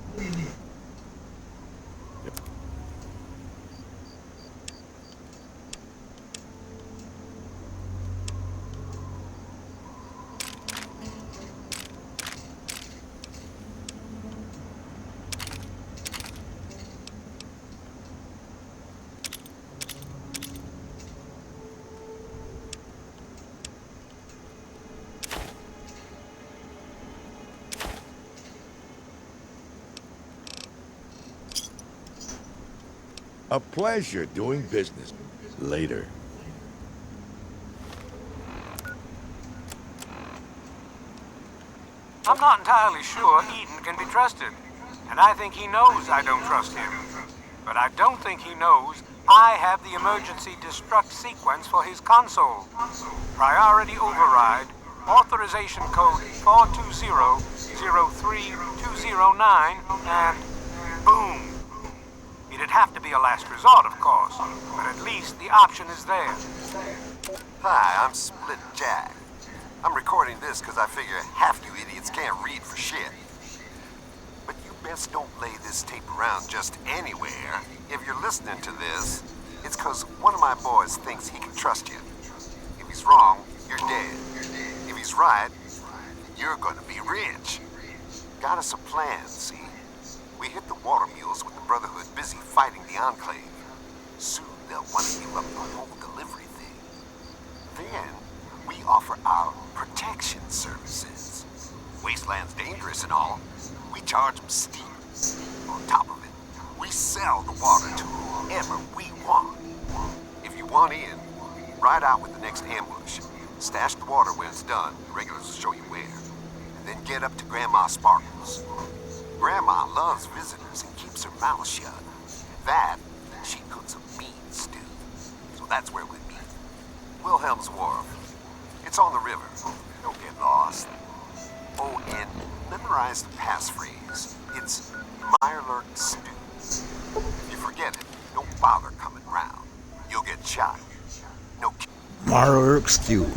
A pleasure doing business. Later. I'm not entirely sure Eden can be trusted, and I think he knows I don't trust him. But I don't think he knows I have the emergency destruct sequence for his console. Priority override, authorization code 420-03209, and boom. It'd have to be a last resort, of course, but at least the option is there. Hi, I'm Split Jack. I'm recording this because I figure half you idiots can't read for shit. But you best don't lay this tape around just anywhere. If you're listening to this, it's because one of my boys thinks he can trust you. If he's wrong, you're dead. If he's right, you're gonna be rich. Got us a plan, see? We hit the water mules with the Brotherhood busy fighting the Enclave. Soon they'll want to give up the whole delivery thing. Then, we offer our protection services. Wasteland's dangerous and all. We charge them steep. On top of it, we sell the water to whoever we want. If you want in, ride out with the next ambush. Stash the water when it's done. The regulars will show you where. And then get up to Grandma Sparkles. Grandma loves visitors and keeps her mouth shut. That, she cooks a mean stew. So that's where we meet. Wilhelm's Wharf. It's on the river. Don't get lost. Oh, and memorize the passphrase. It's Mirelurk stew. If you forget it, don't bother coming round. You'll get shot. No Mirelurk stew.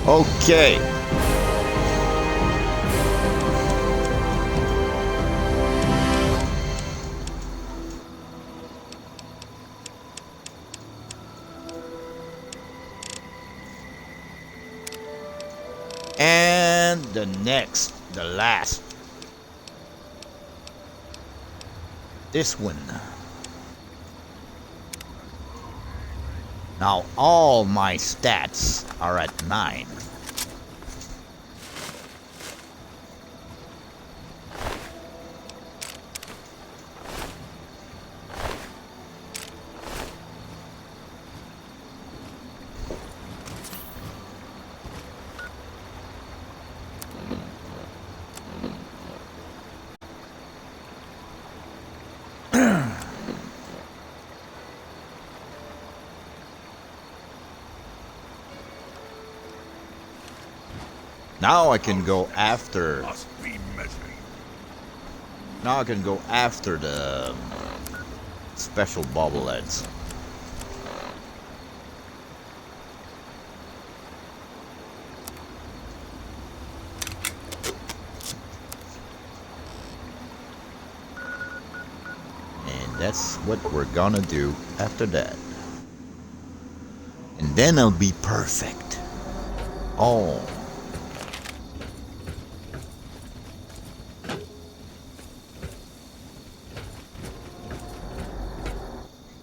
Okay. And the last. This one. Now all my stats are at 9. Now I can go after. Now I can go after the special bobbleheads. And that's what we're gonna do after that. And then I'll be perfect. Oh.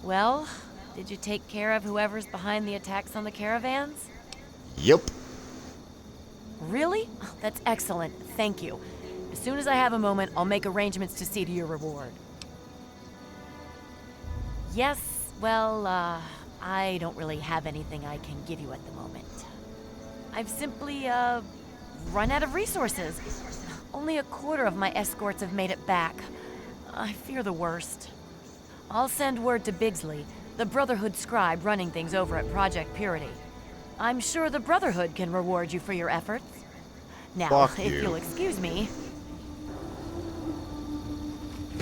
Well, did you take care of whoever's behind the attacks on the caravans? Yep. Really? Oh, that's excellent. Thank you. As soon as I have a moment, I'll make arrangements to see to your reward. Yes, well, I don't really have anything I can give you at the moment. I've simply, run out of resources. Only a quarter of my escorts have made it back. I fear the worst. I'll send word to Bigsley, the Brotherhood scribe running things over at Project Purity. I'm sure the Brotherhood can reward you for your efforts. Now, Fuck if you. you'll excuse me.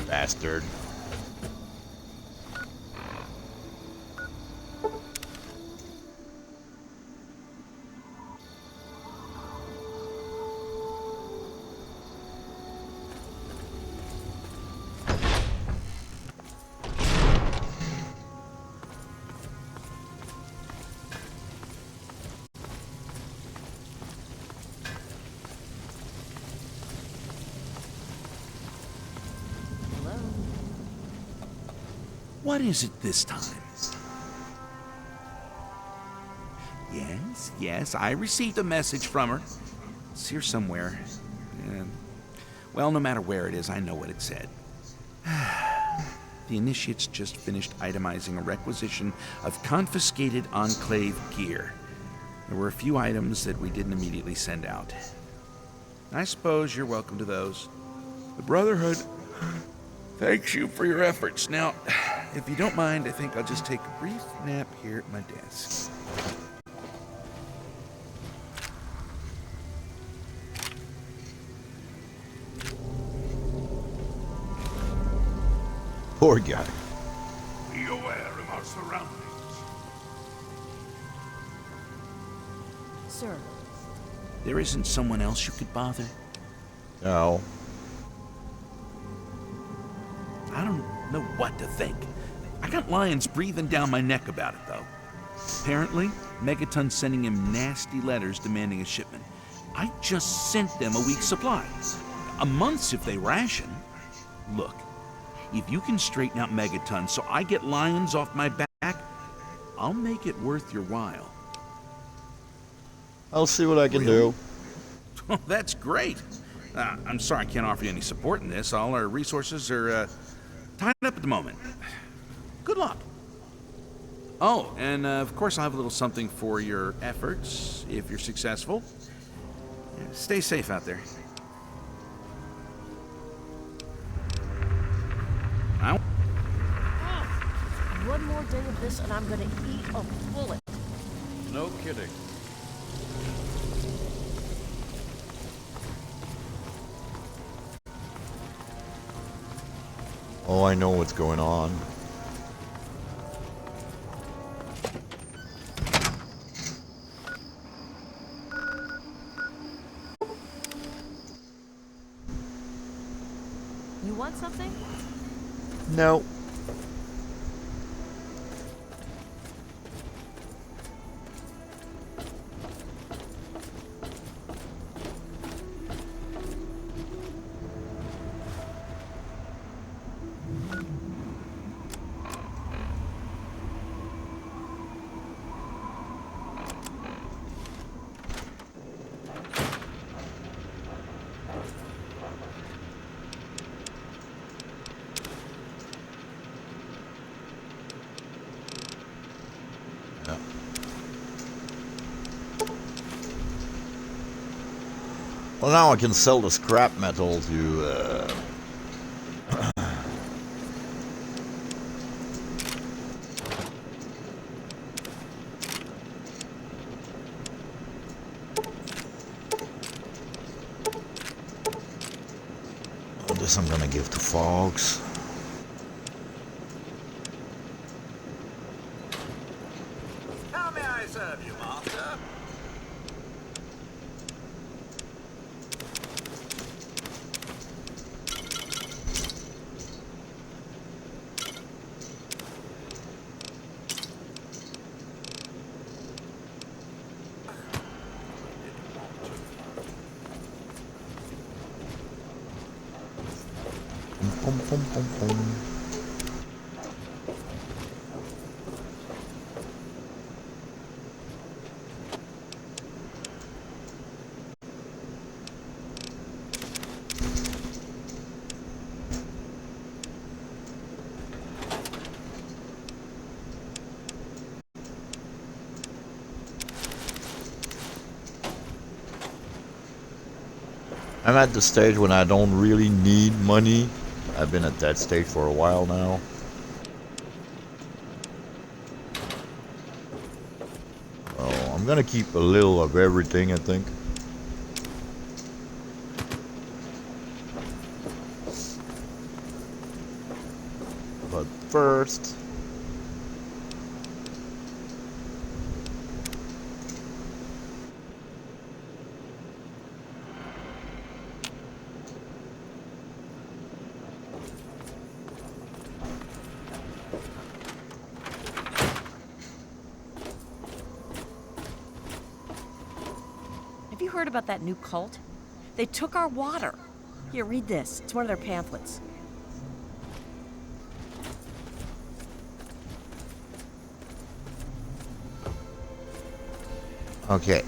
Bastard. What is it this time? Yes, I received a message from her. It's here somewhere. And, well, no matter where it is, I know what it said. The Initiates just finished itemizing a requisition of confiscated Enclave gear. There were a few items that we didn't immediately send out. I suppose you're welcome to those. The Brotherhood thanks you for your efforts. Now, if you don't mind, I think I'll just take a brief nap here at my desk. Poor guy. Be aware of our surroundings. Sir. There isn't someone else you could bother? No. I don't know what to think. I got lions breathing down my neck about it, though. Apparently, Megaton's sending him nasty letters demanding a shipment. I just sent them a week's supply. A month's if they ration. Look, if you can straighten out Megaton so I get lions off my back, I'll make it worth your while. I'll see what I can do. Oh, that's great. I'm sorry I can't offer you any support in this. All our resources are tied up at the moment. Good luck. Oh, and of course I'll have a little something for your efforts if you're successful. Yeah, stay safe out there. One more day of this and I'm gonna eat a bullet. No kidding. Oh, I know what's going on. You want something? No. Well, now I can sell the scrap metal to this I'm gonna give to Fox. How may I serve you, master? Pum, pum, pum, pum. I'm at the stage when I don't really need money. I've been at that stage for a while now. Oh, I'm gonna keep a little of everything, I think. But first, Have you heard about that new cult? They took our water. Here, read this. It's one of their pamphlets. okay,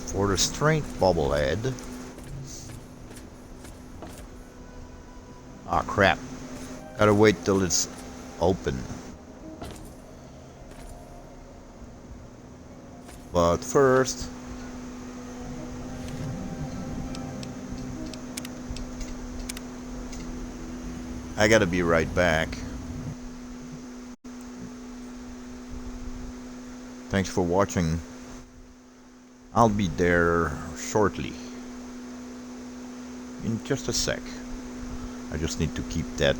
for the strength bobblehead. Ah, crap. Gotta wait till it's open. But first, I gotta be right back. Thanks for watching. I'll be there shortly. In just a sec. I just need to keep that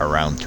around